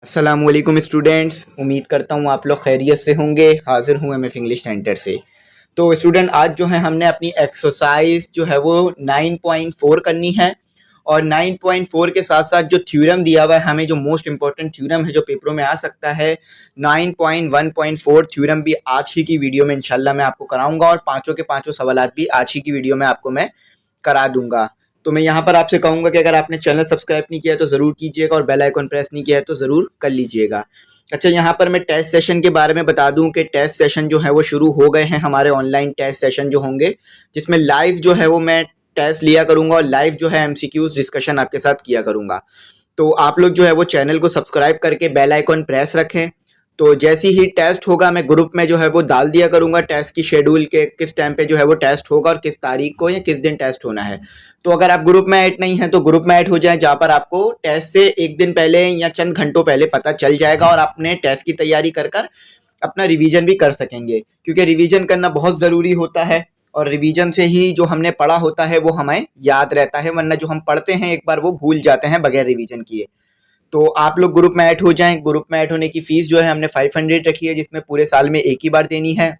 अस्सलामुअलैकुम स्टूडेंट्स, उम्मीद करता हूँ आप लोग खैरियत से होंगे। हाजिर हूँ एमएफ इंग्लिश सेंटर से। तो स्टूडेंट, आज जो है हमने अपनी एक्सरसाइज जो है वो 9.4 करनी है। और 9.4 के साथ साथ जो थ्योरम दिया हुआ है हमें, जो मोस्ट इंपॉर्टेंट थ्योरम है जो पेपरों में आ सकता है, 9.1.4 थ्योरम भी आज ही की वीडियो में इंशाल्लाह मैं आपको कराऊंगा। और पांचों के पांचों सवालात भी आज ही की वीडियो में आपको मैं करा दूंगा। तो मैं यहाँ पर आपसे कहूँगा कि अगर आपने चैनल सब्सक्राइब नहीं किया है तो ज़रूर कीजिएगा और बेल आइकन प्रेस नहीं किया है तो ज़रूर कर लीजिएगा। अच्छा, यहाँ पर मैं टेस्ट सेशन के बारे में बता दूं कि टेस्ट सेशन जो है वो शुरू हो गए हैं। हमारे ऑनलाइन टेस्ट सेशन जो होंगे, जिसमें लाइव जो है वो मैं टेस्ट लिया करूँगा और लाइव जो है एमसीक्यूज डिस्कशन आपके साथ किया करूँगा। तो आप लोग जो है वो चैनल को सब्सक्राइब करके बेल आइकन प्रेस रखें। तो जैसे ही टेस्ट होगा मैं ग्रुप में जो है वो डाल दिया करूँगा टेस्ट की शेड्यूल के, किस टाइम पे जो है वो टेस्ट होगा और किस तारीख को या किस दिन टेस्ट होना है। तो अगर आप ग्रुप में ऐड नहीं हैं तो ग्रुप में ऐड हो जाएं, जहाँ पर आपको टेस्ट से एक दिन पहले या चंद घंटों पहले पता चल जाएगा और अपने टेस्ट की तैयारी कर कर अपना रिवीजन भी कर सकेंगे, क्योंकि रिवीजन करना बहुत ज़रूरी होता है। और रिवीजन से ही जो हमने पढ़ा होता है वो हमें याद रहता है, वरना जो हम पढ़ते हैं एक बार वो भूल जाते हैं बगैर रिवीजन किए। तो आप लोग ग्रुप में ऐड हो जाएं। ग्रुप में ऐड होने की फ़ीस जो है हमने 500 रखी है, जिसमें पूरे साल में एक ही बार देनी है।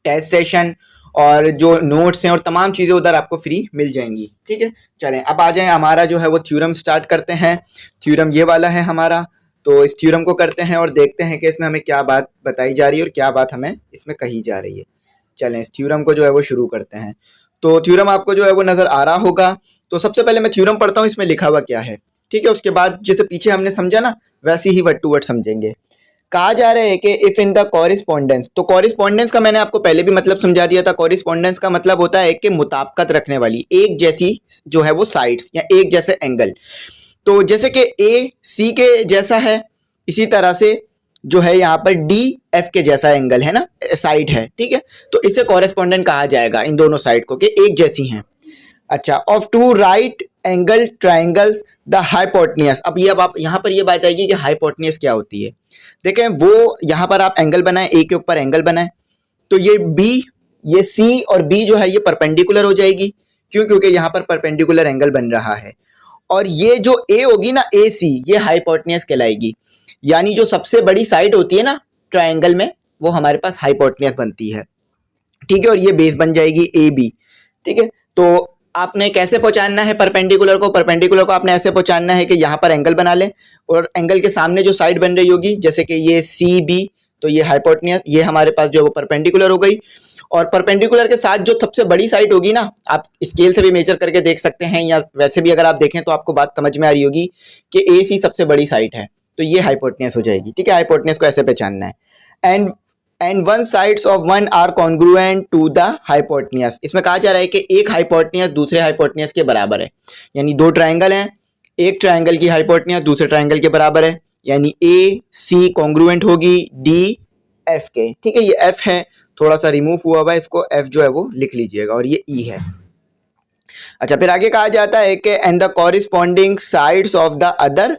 टेस्ट सेशन और जो नोट्स हैं और तमाम चीज़ें उधर आपको फ्री मिल जाएंगी। ठीक है, चलें अब आ जाएं, हमारा जो है वो थ्योरम स्टार्ट करते हैं। थ्योरम ये वाला है हमारा। तो इस थ्योरम को करते हैं और देखते हैं कि इसमें हमें क्या बात बताई जा रही है और क्या बात हमें इसमें कही जा रही है। चलें इस थ्योरम को जो है वो शुरू करते हैं। तो थ्योरम आपको जो है वो नज़र आ रहा होगा। तो सबसे पहले मैं थ्योरम पढ़ता हूँ, इसमें लिखा हुआ क्या है। ठीक है, उसके बाद जैसे पीछे हमने समझा ना, वैसे ही वर्ड टू वर्ड समझेंगे। कहा जा रहा है कि इफ इन द कॉरिस्पॉन्डेंस, तो कॉरिस्पॉन्डेंस का मैंने आपको पहले भी मतलब समझा दिया था। कॉरिस्पॉन्डेंस का मतलब होता है कि मुताबिकत रखने वाली, एक जैसी जो है वो साइड्स या एक जैसे एंगल। तो जैसे कि ए सी के जैसा है, इसी तरह से जो है यहाँ पर डी एफ के जैसा एंगल है ना, साइड है। ठीक है, तो इसे कॉरेस्पॉन्डेंट कहा जाएगा इन दोनों साइड को, कि एक जैसी हैं। अच्छा, of two right angle triangles the hypotenuse. अब आप यहाँ पर ये बात आएगी कि हाइपोटेन्यूज क्या होती है। देखें, वो यहाँ पर आप एंगल बनाएं, ए के ऊपर एंगल बनाएं, तो ये बी, ये सी और बी जो है ये परपेंडिकुलर हो जाएगी। क्यों? क्योंकि यहाँ पर परपेंडिकुलर एंगल बन रहा है। और ये जो ए होगी ना, ए सी, ये हाइपोटेन्यूज कहलाएगी। यानी जो सबसे बड़ी साइड होती है ना ट्राइंगल में, वो हमारे पास हाइपोटेन्यूज बनती है। ठीक है, और ये बेस बन जाएगी ए बी। ठीक है, तो आपने कैसे पहचानना है परपेंडिकुलर को? परपेंडिकुलर को आपने ऐसे पहचानना है कि यहाँ पर एंगल बना लें और एंगल के सामने जो साइड बन रही होगी, जैसे कि ये सी बी, तो ये हाइपोटेन्यूज, ये हमारे पास जो है वो परपेंडिकुलर हो गई। और परपेंडिकुलर के साथ जो सबसे बड़ी साइड होगी ना, आप स्केल से भी मेजर करके देख सकते हैं, या वैसे भी अगर आप देखें तो आपको बात समझ में आ रही होगी कि ए सी सबसे बड़ी साइड है, तो ये हाइपोटेन्यूज हो जाएगी। ठीक है, हाइपोटेन्यूज को ऐसे पहचानना है। And one sides of one are congruent to the hypotenuse. इसमें कहा जा रहा है कि एक हाइपोटेन्यूज दूसरे हाइपोटेन्यूज के बराबर है। यानी दो ट्राइंगल हैं, एक ट्राइंगल की हाइपोटेन्यूज दूसरे ट्राइंगल के बराबर है, यानी ए सी कॉन्ग्रुएंट होगी डी एफ के। ठीक है, ये एफ है, थोड़ा सा रिमूव हुआ हुआ है, इसको एफ जो है वो लिख लीजिएगा, और ये ई है। अच्छा, फिर आगे कहा जाता है कि and the corresponding sides of the other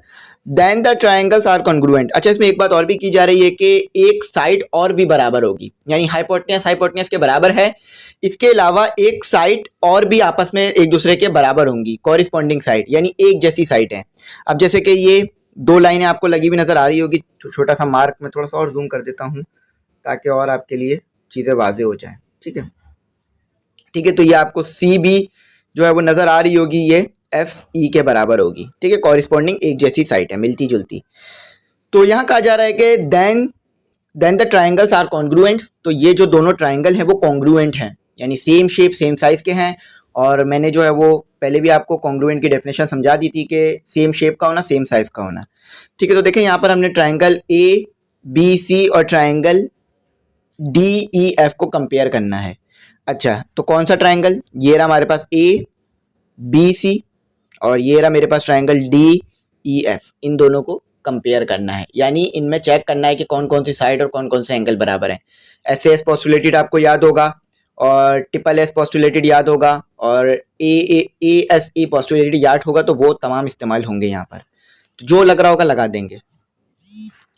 then the triangles are congruent. अच्छा, इसमें एक बात और भी की जा रही है कि एक साइड और भी बराबर होगी, यानी हाइपोटेन्यूज के बराबर है, इसके अलावा एक साइड और भी आपस में एक दूसरे के बराबर होंगी, कॉरिस्पॉन्डिंग साइड, यानी एक जैसी साइड है। अब जैसे कि ये दो लाइनें आपको लगी हुई नजर आ रही होगी, छोटा सा मार्क मैं थोड़ा सा और जूम कर देता हूँ ताकि और आपके लिए चीज़ें वाजे हो जाएं। ठीक है, ठीक है, तो ये आपको सी बी जो है वो नजर आ रही होगी, ये एफ ई के बराबर होगी। ठीक है, कॉरिस्पॉन्डिंग एक जैसी साइड है, मिलती जुलती। तो यहाँ कहा जा रहा है कि then the triangles are congruents. तो ये जो दोनों ट्राइंगल हैं वो कॉन्ग्रुएंट हैं, यानी सेम शेप सेम साइज के हैं। और मैंने जो है वो पहले भी आपको कॉन्ग्रुएंट की डेफिनेशन समझा दी थी कि सेम शेप का होना, सेम साइज का होना। ठीक है, तो देखें यहाँ पर हमने ट्राइंगल ए बी सी और ट्राइंगल डी ई एफ को कंपेयर करना है। अच्छा, तो कौन सा ट्राइंगल? ये रहा हमारे पास ए बी सी, और ये रहा मेरे पास ट्राइंगल डी ई एफ। इन दोनों को कंपेयर करना है, यानी इनमें चेक करना है कि कौन कौन सी साइड और कौन कौन से एंगल बराबर हैं। एस एस पोस्टुलेटेड आपको याद होगा, और ट्रिपल एस पोस्टुलेटेड याद होगा, और ए एस ई पोस्टुलेटेड याद होगा, तो वो तमाम इस्तेमाल होंगे यहाँ पर। तो जो लग रहा होगा लगा देंगे।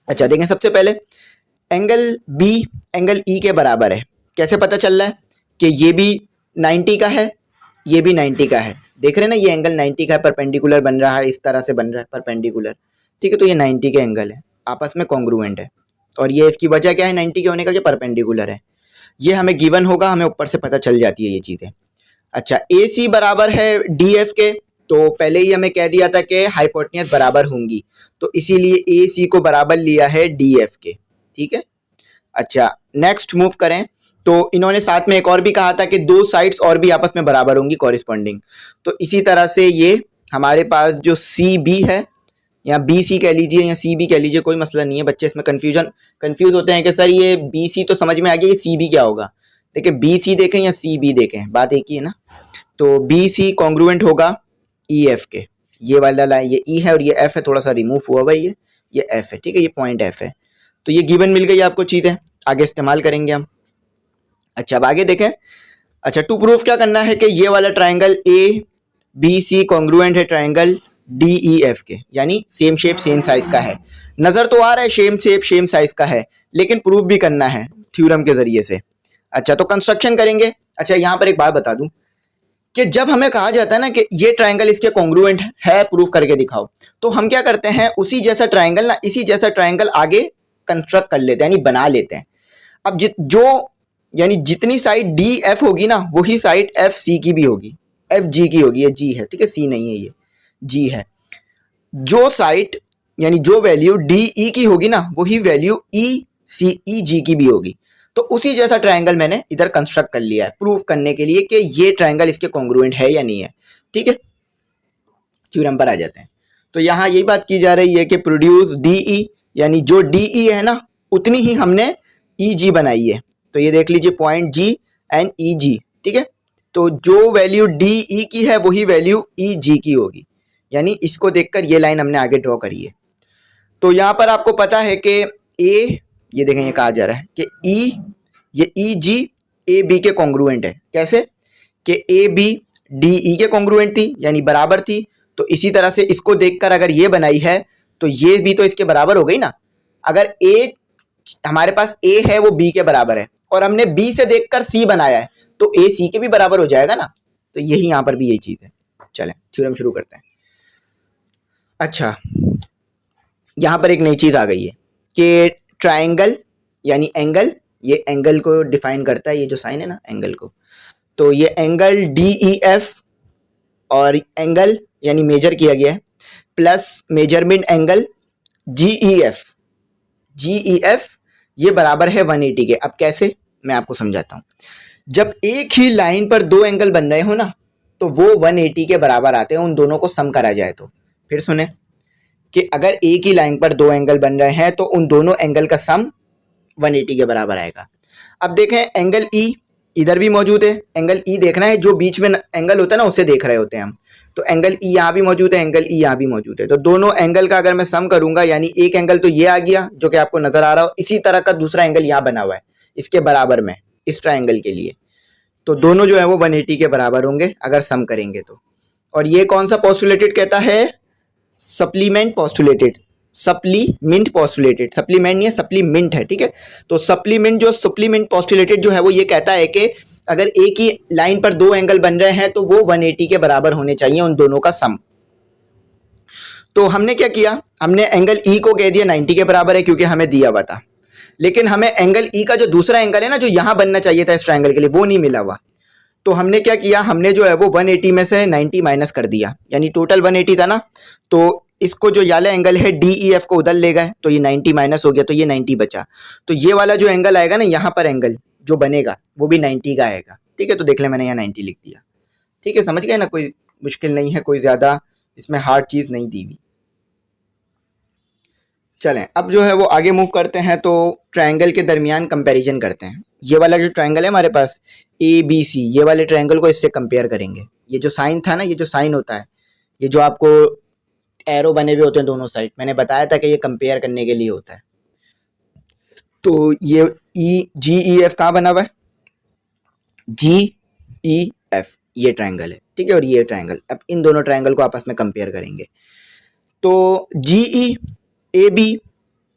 अच्छा, देखें, सबसे पहले एंगल बी एंगल ई के बराबर है। कैसे पता चल रहा है कि ये भी 90 का है, ये भी 90 का है। देख रहे हैं ना, ये एंगल 90 का है, परपेंडिकुलर बन रहा है, इस तरह से बन रहा है परपेंडिकुलर। ठीक है। तो ये 90 के एंगल है, आपस में कॉन्ग्रुएंट है, और ये इसकी वजह क्या है 90 के होने का, जो परपेंडिकुलर है। ये हमें गिवन होगा, हमें ऊपर से पता चल जाती है ये चीज़ें। अच्छा, ए सी बराबर है डी एफ के, तो पहले ही हमें कह दिया था कि हाइपोटेन्यूज बराबर होंगी, तो इसीलिए ए सी को बराबर लिया है डी एफ के, ठीक है। अच्छा, नेक्स्ट मूव करें, तो इन्होंने साथ में एक और भी कहा था कि दो साइड्स और भी आपस में बराबर होंगी कॉरिस्पॉन्डिंग, तो इसी तरह से ये हमारे पास जो सी बी है, या बी सी कह लीजिए या सी बी कह लीजिए, कोई मसला नहीं है। बच्चे इसमें कंफ्यूज होते हैं कि सर ये बी सी तो समझ में आ गया, ये सी बी क्या होगा। देखिए, बी सी देखें या सी बी देखें, बात एक ही है ना। तो बी सी कॉन्ग्रुएंट होगा ई एफ के, ये वाला लाइन, ये ई है और ये एफ है, थोड़ा सा रिमूव हुआ हुआ ये एफ है, ठीक है, ये पॉइंट एफ है। तो ये गिवन मिल गई आपको चीज़ें, आगे इस्तेमाल करेंगे हम। अच्छा, अब आगे देखें। अच्छा, टू प्रूफ क्या करना है कि ये वाला triangle A B C congruent है ट्राइंगल डी ई एफ के, यानी सेम शेप सेम साइज का है। नजर तो आ रहा है सेम शेप सेम साइज का है, लेकिन प्रूफ भी करना है थ्योरम के जरिए से। अच्छा, तो कंस्ट्रक्शन करेंगे। अच्छा, यहाँ पर एक बात बता दूं कि जब हमें कहा जाता है ना कि ये ट्राइंगल इसके कॉन्ग्रुएंट है, प्रूफ करके दिखाओ, तो हम क्या करते हैं, उसी जैसा ट्राइंगल ना, इसी जैसा ट्राइंगल आगे कंस्ट्रक्ट कर लेते हैं, यानी बना लेते हैं। अब यानी जितनी साइड डी एफ होगी ना, वही साइड एफ सी की भी होगी, एफ जी की होगी। ये जी है, ठीक है, सी नहीं है, ये जी है। जो साइड यानी जो वैल्यू डी ई की होगी ना, वही वैल्यू ई सी ई जी की भी होगी। तो उसी जैसा ट्राइंगल मैंने इधर कंस्ट्रक्ट कर लिया है, प्रूफ करने के लिए कि ये ट्राइंगल इसके कॉन्ग्रुएंट है या नहीं है, ठीक है। थ्योरम पर आ जाते हैं। तो यहाँ यही बात की जा रही है कि प्रोड्यूस डी ई, यानी जो डी ई है ना, उतनी ही हमने ई जी बनाई है। तो ये देख लीजिए, पॉइंट जी एंड ई जी, ठीक है। तो जो वैल्यू डी ई की है वही वैल्यू ई जी की होगी, यानी इसको देखकर ये लाइन हमने आगे ड्रॉ करी है। तो यहाँ पर आपको पता है कि ए, ये देखें, ये कहा जा रहा है कि ई, ये ई जी ए बी के कॉन्ग्रुएंट है। कैसे कि ए बी डी ई के कॉन्ग्रुएंट थी, यानी बराबर थी। तो इसी तरह से इसको देखकर अगर ये बनाई है, तो ये भी तो इसके बराबर हो गई ना। अगर ए, हमारे पास ए है वो बी के बराबर है, और हमने बी से देखकर सी बनाया है, तो ए सी के भी बराबर हो जाएगा ना। तो यही यहाँ पर भी यही चीज़ है। चलें, थ्योरम शुरू करते हैं। अच्छा, यहाँ पर एक नई चीज़ आ गई है कि ट्राइंगल यानी एंगल, ये एंगल को डिफाइन करता है, ये जो साइन है ना एंगल को। तो ये एंगल डी ई एफ, और एंगल यानी मेजर किया गया है, plus measurement angle G E F, G E F ये बराबर है 180 के। अब कैसे, मैं आपको समझाता हूँ। जब एक ही लाइन पर दो एंगल बन रहे हो ना, तो वो 180 के बराबर आते हैं, उन दोनों को सम करा जाए तो। फिर सुने कि अगर एक ही लाइन पर दो एंगल बन रहे हैं, तो उन दोनों एंगल का सम 180 के बराबर आएगा। अब देखें, एंगल ई इधर भी मौजूद है, एंगल ई देखना है, जो बीच में एंगल होता है ना, उसे देख रहे होते हैं हम। तो एंगल ई यहाँ भी मौजूद है, एंगल ई यहाँ भी मौजूद है। तो दोनों एंगल का अगर मैं सम करूंगा, यानी एक एंगल तो ये आ गया जो कि आपको नजर आ रहा हो, इसी तरह का दूसरा एंगल यहाँ बना हुआ है इसके बराबर में, इस ट्राइंगल के लिए। तो दोनों जो है वो 180 के बराबर होंगे अगर सम करेंगे तो। और ये कौन सा पोस्टुलेटेड कहता है, supplement postulated, supplement postulated, supplement नहीं है, सप्लीमेंट है, ठीक है। तो सप्लीमेंट पोस्टुलेटेड जो है वो ये कहता है कि अगर एक ही लाइन पर दो एंगल बन रहे हैं, तो वो 180 के बराबर होने चाहिए उन दोनों का सम। तो हमने क्या किया, हमने एंगल ई को कह दिया 90 के बराबर है, क्योंकि हमें दिया हुआ था। लेकिन हमें एंगल ई का जो दूसरा एंगल है ना, जो यहाँ बनना चाहिए था इस ट्राइंगल के लिए, वो नहीं मिला हुआ। तो हमने क्या किया, हमने जो है वो 180 में से 90 माइनस कर दिया, यानी टोटल 180 था ना। तो इसको जो वाला एंगल है डी ई एफ को उधर ले गए, तो ये 90 माइनस हो गया, तो ये 90 बचा। तो ये वाला जो एंगल आएगा ना, यहाँ पर एंगल जो बनेगा वो भी 90 का आएगा, ठीक है। तो देख ले, मैंने यहाँ 90 लिख दिया, ठीक है, समझ गए ना, कोई मुश्किल नहीं है, कोई ज़्यादा इसमें हार्ड चीज़ नहीं दी हुई। चलें, अब जो है वो आगे मूव करते हैं, तो ट्रायंगल के दरमियान कंपैरिजन करते हैं। ये वाला जो ट्रायंगल है हमारे पास ए बी सी, ये वाले ट्रायंगल को इससे कंपेयर करेंगे। ये जो साइन था ना, ये जो साइन होता है, ये जो आपको एरो बने हुए होते हैं दोनों साइड, मैंने बताया था कि ये कंपेयर करने के लिए होता है। तो ये ई जी ई एफ कहाँ बना हुआ है, जी ई एफ ये ट्रायंगल है, ठीक है, और ये ट्रायंगल। अब इन दोनों ट्रायंगल को आपस में कंपेयर करेंगे। तो जी ई ए बी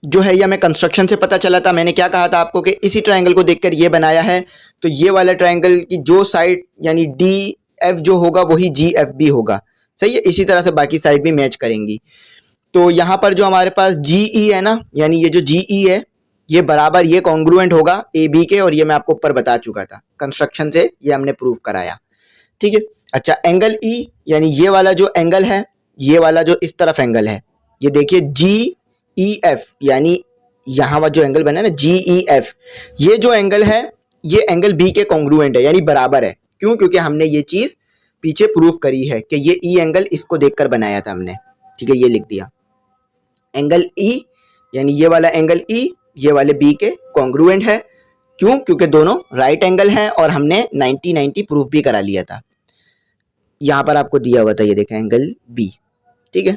जो है, ये हमें कंस्ट्रक्शन से पता चला था। मैंने क्या कहा था आपको कि इसी ट्रायंगल को देखकर ये बनाया है। तो ये वाला ट्रायंगल की जो साइड यानी डी एफ जो होगा वही जी एफ भी होगा, सही है। इसी तरह से बाकी साइड भी मैच करेंगी। तो यहाँ पर जो हमारे पास GE है ना, यानी ये जो GE है ये बराबर ये कॉन्ग्रुएंट होगा AB के, और ये मैं आपको ऊपर बता चुका था, कंस्ट्रक्शन से ये हमने प्रूव कराया, ठीक है। अच्छा, एंगल E यानी ये वाला जो एंगल है, ये वाला जो इस तरफ एंगल है, ये देखिए GEF, यानी यहाँ वाला जो एंगल बना है ना GEF, ये जो एंगल है ये एंगल B के कॉन्ग्रुएंट है, यानी बराबर है। क्यों? क्योंकि हमने ये चीज पीछे प्रूफ करी है कि ये E एंगल इसको देखकर बनाया था हमने, ठीक है, ये लिख दिया। एंगल E यानी ये वाला एंगल E ये वाले B के कॉन्ग्रुएंट है। क्यों? क्योंकि दोनों राइट एंगल हैं और हमने 90-90 प्रूफ भी करा लिया था। यहाँ पर आपको दिया हुआ था, ये देखें एंगल B, ठीक है।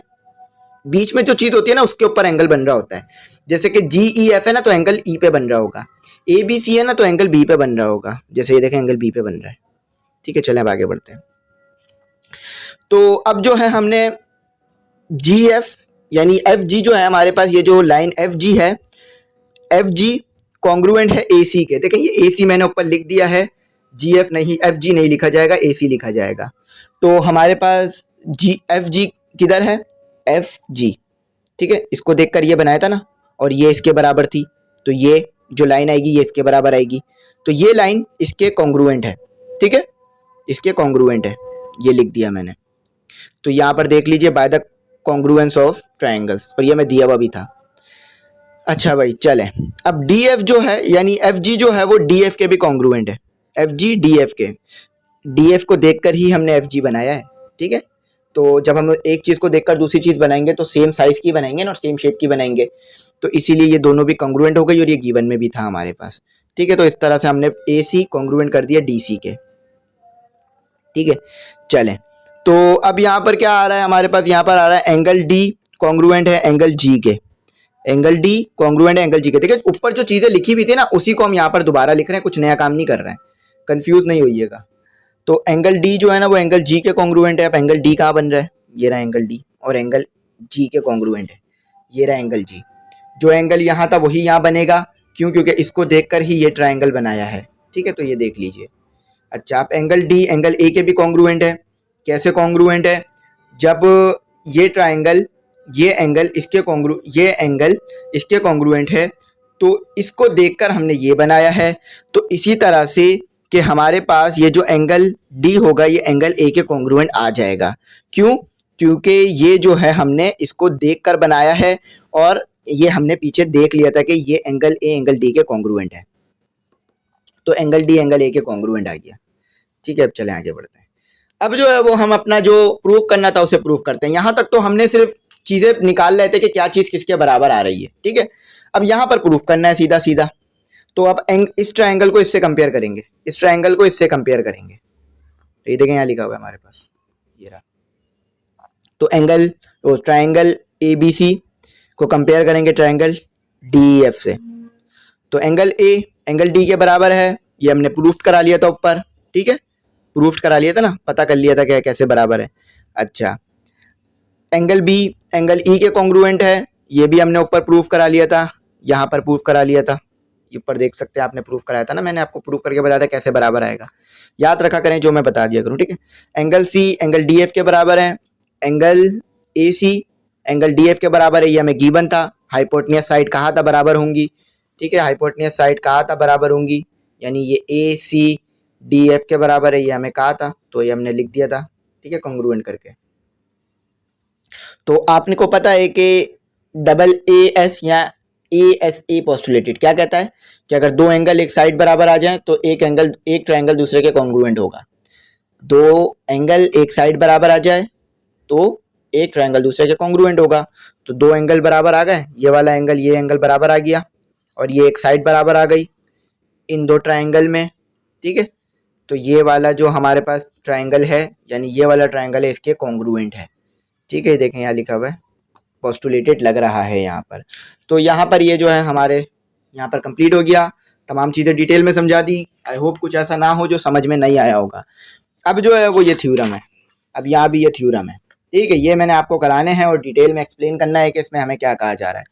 बीच में जो चीज होती है ना उसके ऊपर एंगल बन रहा होता है, जैसे कि GEF है ना तो एंगल E पे बन रहा होगा, ABC है ना तो एंगल B पे बन रहा होगा, जैसे ये देखें एंगल B पे बन रहा है, ठीक है। चलें अब आगे बढ़ते हैं। तो अब जो है हमने GF यानी FG जो है हमारे पास, ये जो लाइन FG है, FG कॉन्ग्रुएंट है AC के। देखें ये AC मैंने ऊपर लिख दिया है, GF नहीं, FG नहीं लिखा जाएगा, AC लिखा जाएगा। तो हमारे पास FG किधर है? FG, ठीक है, इसको देखकर ये बनाया था ना, और ये इसके बराबर थी, तो ये जो लाइन आएगी ये इसके बराबर आएगी, तो ये लाइन इसके कॉन्ग्रुएंट है, ठीक है, इसके कॉन्ग्रुएंट है, ये लिख दिया मैंने। तो यहाँ पर देख लीजिए bye the congruence of triangles, और ये मैं दिया हुआ भी था। अच्छा भाई चले, अब DF जो है यानी FG जो है वो DF के भी कॉन्ग्रुएंट है, FG DF के, DF को देखकर ही हमने FG बनाया है, ठीक है। तो जब हम एक चीज को देखकर दूसरी चीज बनाएंगे तो सेम साइज की बनाएंगे ना, और सेम शेप की बनाएंगे, तो इसीलिए ये दोनों भी कॉन्ग्रुएंट हो गई, और ये गिवन में भी था हमारे पास, ठीक है। तो इस तरह से हमने AC कॉन्ग्रुएंट कर दिया DC के, ठीक है। चलें, तो अब यहाँ पर क्या आ रहा है हमारे पास, यहाँ पर आ रहा है एंगल D कॉन्ग्रुएंट है एंगल G के, एंगल D कॉन्ग्रुएंट है एंगल G के। देखिए ऊपर जो चीजें लिखी हुई थी ना उसी को हम यहाँ पर दोबारा लिख रहे हैं, कुछ नया काम नहीं कर रहे हैं, कंफ्यूज नहीं होइएगा। तो एंगल D जो है ना वो एंगल G के कॉन्ग्रुएंट है। अब एंगल D कहाँ बन रहा है? ये रहा एंगल D, और एंगल G के कॉन्ग्रुएंट है, ये रहा एंगल G। जो एंगल यहाँ था वही यहाँ बनेगा, क्यों? क्योंकि इसको देखकर ही ये ट्रायंगल बनाया है, ठीक है। तो ये देख लीजिए। अच्छा, आप एंगल D एंगल A के भी कॉन्ग्रुएंट है। कैसे कॉन्ग्रुएंट है? जब ये ट्रायंगल ये एंगल इसके कॉन्ग्रुएंट है, तो इसको देखकर हमने ये बनाया है। तो इसी तरह से कि हमारे पास ये जो एंगल D होगा ये एंगल A के कॉन्ग्रुएंट आ जाएगा। क्यों? क्योंकि ये जो है हमने इसको देखकर बनाया है, और ये हमने पीछे देख लिया था कि ये एंगल A एंगल D के कॉन्ग्रुएंट है, तो एंगल D एंगल A के कॉन्ग्रुएंट आ गया, ठीक है। अब चलें आगे बढ़ते हैं। अब जो है वो हम अपना जो प्रूफ करना था उसे प्रूफ करते हैं। यहाँ तक तो हमने सिर्फ चीजें निकाल रहे थे कि क्या चीज किसके बराबर आ रही है, ठीक है। अब यहाँ पर प्रूफ करना है सीधा सीधा। तो अब इस ट्रायंगल को इससे कंपेयर करेंगे, इस ट्रायंगल को इससे कंपेयर करेंगे। तो ये देखें यहाँ लिखा हुआ है हमारे पास, ये रहा। तो ट्रायंगल ABC को कंपेयर करेंगे ट्रायंगल DEF से। तो एंगल A एंगल D के बराबर है, ये हमने प्रूफ करा लिया था ऊपर, ठीक है, प्रूफ करा लिया था ना, पता कर लिया था कि कैसे बराबर है। अच्छा, एंगल B एंगल E के कॉन्ग्रुएंट है, ये भी हमने ऊपर प्रूफ करा लिया था, यहाँ पर प्रूफ करा लिया था, ऊपर देख सकते हैं आपने प्रूफ कराया था ना, मैंने आपको प्रूफ करके बताया था कैसे बराबर आएगा, याद रखा करें जो मैं बता दिया करूँ, ठीक है। एंगल C एंगल DF के बराबर है, एंगल AC एंगल DF के बराबर है, ये हमें गिवन था। हाइपोटेनियस साइड कहा था बराबर होंगी, ठीक है, हाइपोटेनियस साइड कहा था बराबर होंगी, यानी ये AC DF के बराबर है, ये हमें कहा था, तो ये हमने लिख दिया था, ठीक है, कॉन्ग्रुएंट करके। तो आपने को पता है कि AAS या ASA पोस्टुलेटेड क्या कहता है कि अगर दो एंगल एक साइड बराबर आ जाए तो एक ट्रायंगल दूसरे के कॉन्ग्रुएंट होगा। दो एंगल एक साइड बराबर आ जाए तो एक ट्रायंगल दूसरे के कॉन्ग्रुएंट होगा। तो दो एंगल बराबर आ गए, ये वाला एंगल ये एंगल बराबर आ गया, और ये एक साइड बराबर आ गई इन दो ट्रायंगल में, ठीक है। तो ये वाला जो हमारे पास ट्रायंगल है यानी ये वाला ट्रायंगल है इसके कॉन्ग्रुएंट है, ठीक है। देखें यहाँ लिखा हुआ है पोस्टुलेटेड लग रहा है यहाँ पर। तो यहाँ पर ये जो है हमारे यहाँ पर कंप्लीट हो गया, तमाम चीज़ें डिटेल में समझा दी। आई होप कुछ ऐसा ना हो जो समझ में नहीं आया होगा। अब जो है वो ये थ्योरम है, अब यहाँ भी ये थ्योरम है, ठीक है। ये मैंने आपको कराने हैं और डिटेल में एक्सप्लेन करना है कि इसमें हमें क्या कहा जा रहा है।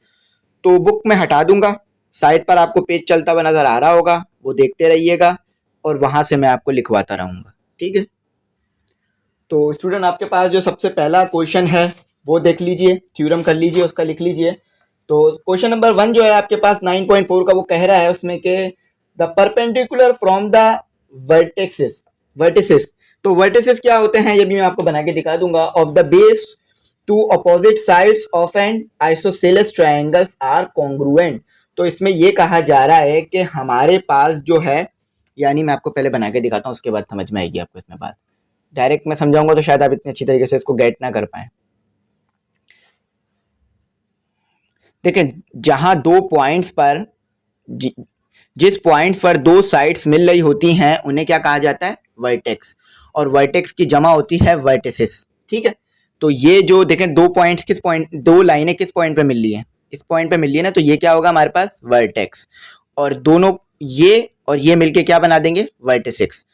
तो बुक में हटा दूंगा, साइड पर आपको पेज चलता हुआ नज़र आ रहा होगा, वो देखते रहिएगा और वहाँ से मैं आपको लिखवाता रहूँगा, ठीक है। तो स्टूडेंट आपके पास जो सबसे पहला क्वेश्चन है वो देख लीजिए, थ्योरम कर लीजिए, उसका लिख लीजिए। तो क्वेश्चन नंबर 1 जो है आपके पास 9.4 का, वो कह रहा है उसमें कि the perpendicular from the vertexes, vertices. तो वर्टिसेस क्या होते हैं ये भी मैं आपको बना के दिखा दूंगा। Of the base to opposite sides of an isosceles triangles are congruent. तो इसमें ये कहा जा रहा है कि हमारे पास जो है, यानी मैं आपको पहले बना के दिखाता हूँ, उसके बाद समझ में आएगी आपको इसमें बात। डायरेक्ट मैं समझाऊंगा तो शायद आप इतनी अच्छी तरीके से इसको गेट ना कर पाए। देखिए, जहां दो पॉइंट्स पर, जिस पॉइंट्स पर दो साइड्स मिल रही होती हैं उन्हें क्या कहा जाता है? वर्टेक्स। और वर्टेक्स की जमा होती है वर्टिसेस। ठीक है, तो ये जो देखें दो पॉइंट्स, किस पॉइंट, दो लाइनें किस पॉइंट पे मिल रही हैं? इस पॉइंट पे मिल रही है ना, तो ये क्या होगा हमारे पास? वर्टेक्स। और दोनों ये और ये मिलके क्या बना देंगे? वर्टिसेस।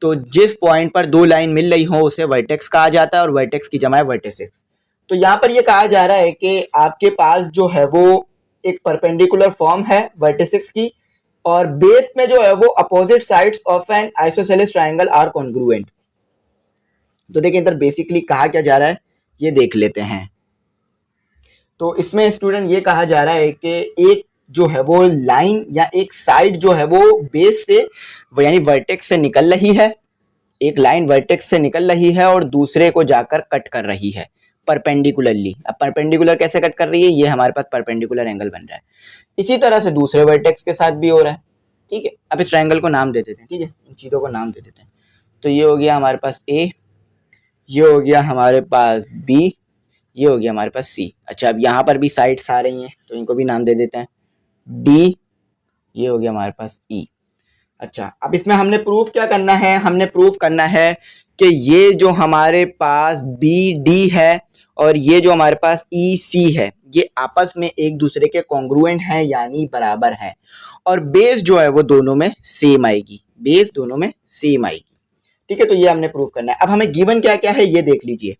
तो जिस पॉइंट पर दो लाइन मिल रही हो उसे वर्टेक्स कहा जाता है और वर्टेक्स की जमा है वर्टिसेस। तो यहाँ पर ये कहा जा रहा है कि आपके पास जो है वो एक परपेंडिकुलर फॉर्म है वर्टिसेस की, और बेस में जो है वो opposite sides of an isosceles triangle are congruent. तो देखिए इधर बेसिकली कहा क्या जा रहा है ये देख लेते हैं। तो इसमें स्टूडेंट ये कहा जा रहा है कि एक जो है वो लाइन या एक साइड जो है वो बेस से, यानी वर्टेक्स से निकल रही है, एक लाइन वर्टेक्स से निकल रही है और दूसरे को जाकर कट कर रही है परपेंडिकुलरली। अब परपेंडिकुलर कैसे कट कर रही है? ये हमारे पास परपेंडिकुलर एंगल बन रहा है। इसी तरह से दूसरे वर्टेक्स के साथ भी हो रहा है। ठीक है, अब इस ट्रायंगल को नाम दे देते हैं। ठीक है, इन चीज़ों को नाम दे देते हैं। तो ये हो गया हमारे पास ए, ये हो गया हमारे पास बी, ये हो गया हमारे पास सी। अच्छा, अब यहाँ पर भी साइड्स आ रही हैं तो इनको भी नाम दे देते हैं डी, ये हो गया हमारे पास ई। अच्छा, अब इसमें हमने प्रूफ क्या करना है? हमने प्रूफ करना है कि ये जो हमारे पास बी डी है और ये जो हमारे पास ई सी है, ये आपस में एक दूसरे के कॉन्ग्रुएंट हैं, यानी बराबर है। और बेस जो है वो दोनों में सेम आएगी, बेस दोनों में सेम आएगी। ठीक है, तो ये हमने प्रूफ करना है। अब हमें गिवन क्या क्या है ये देख लीजिए।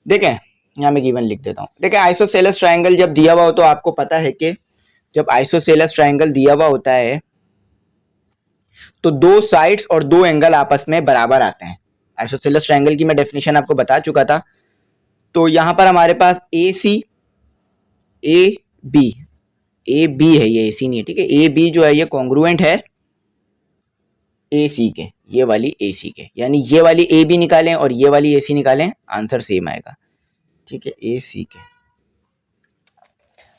देखें, यहाँ मैं गिवन लिख देता हूँ। देखें, आइसोसेलेस ट्रायंगल जब दिया हुआ हो तो आपको पता है कि जब आइसोसेलेस ट्रायंगल दिया हुआ होता है तो दो साइड्स और दो एंगल आपस में बराबर आते हैं। आइसोसेलेस ट्रायंगल की मैं डेफिनेशन आपको बता चुका था। तो यहां पर हमारे पास ए सी, ए बी, ए बी है, ये ए सी नहीं है। ठीक है, ए बी जो है ये कॉन्ग्रुएंट है ए सी के, ये वाली ए सी के, यानी ये वाली ए बी निकालें और ये वाली ए सी निकालें, आंसर सेम आएगा। ठीक है, ए सी के।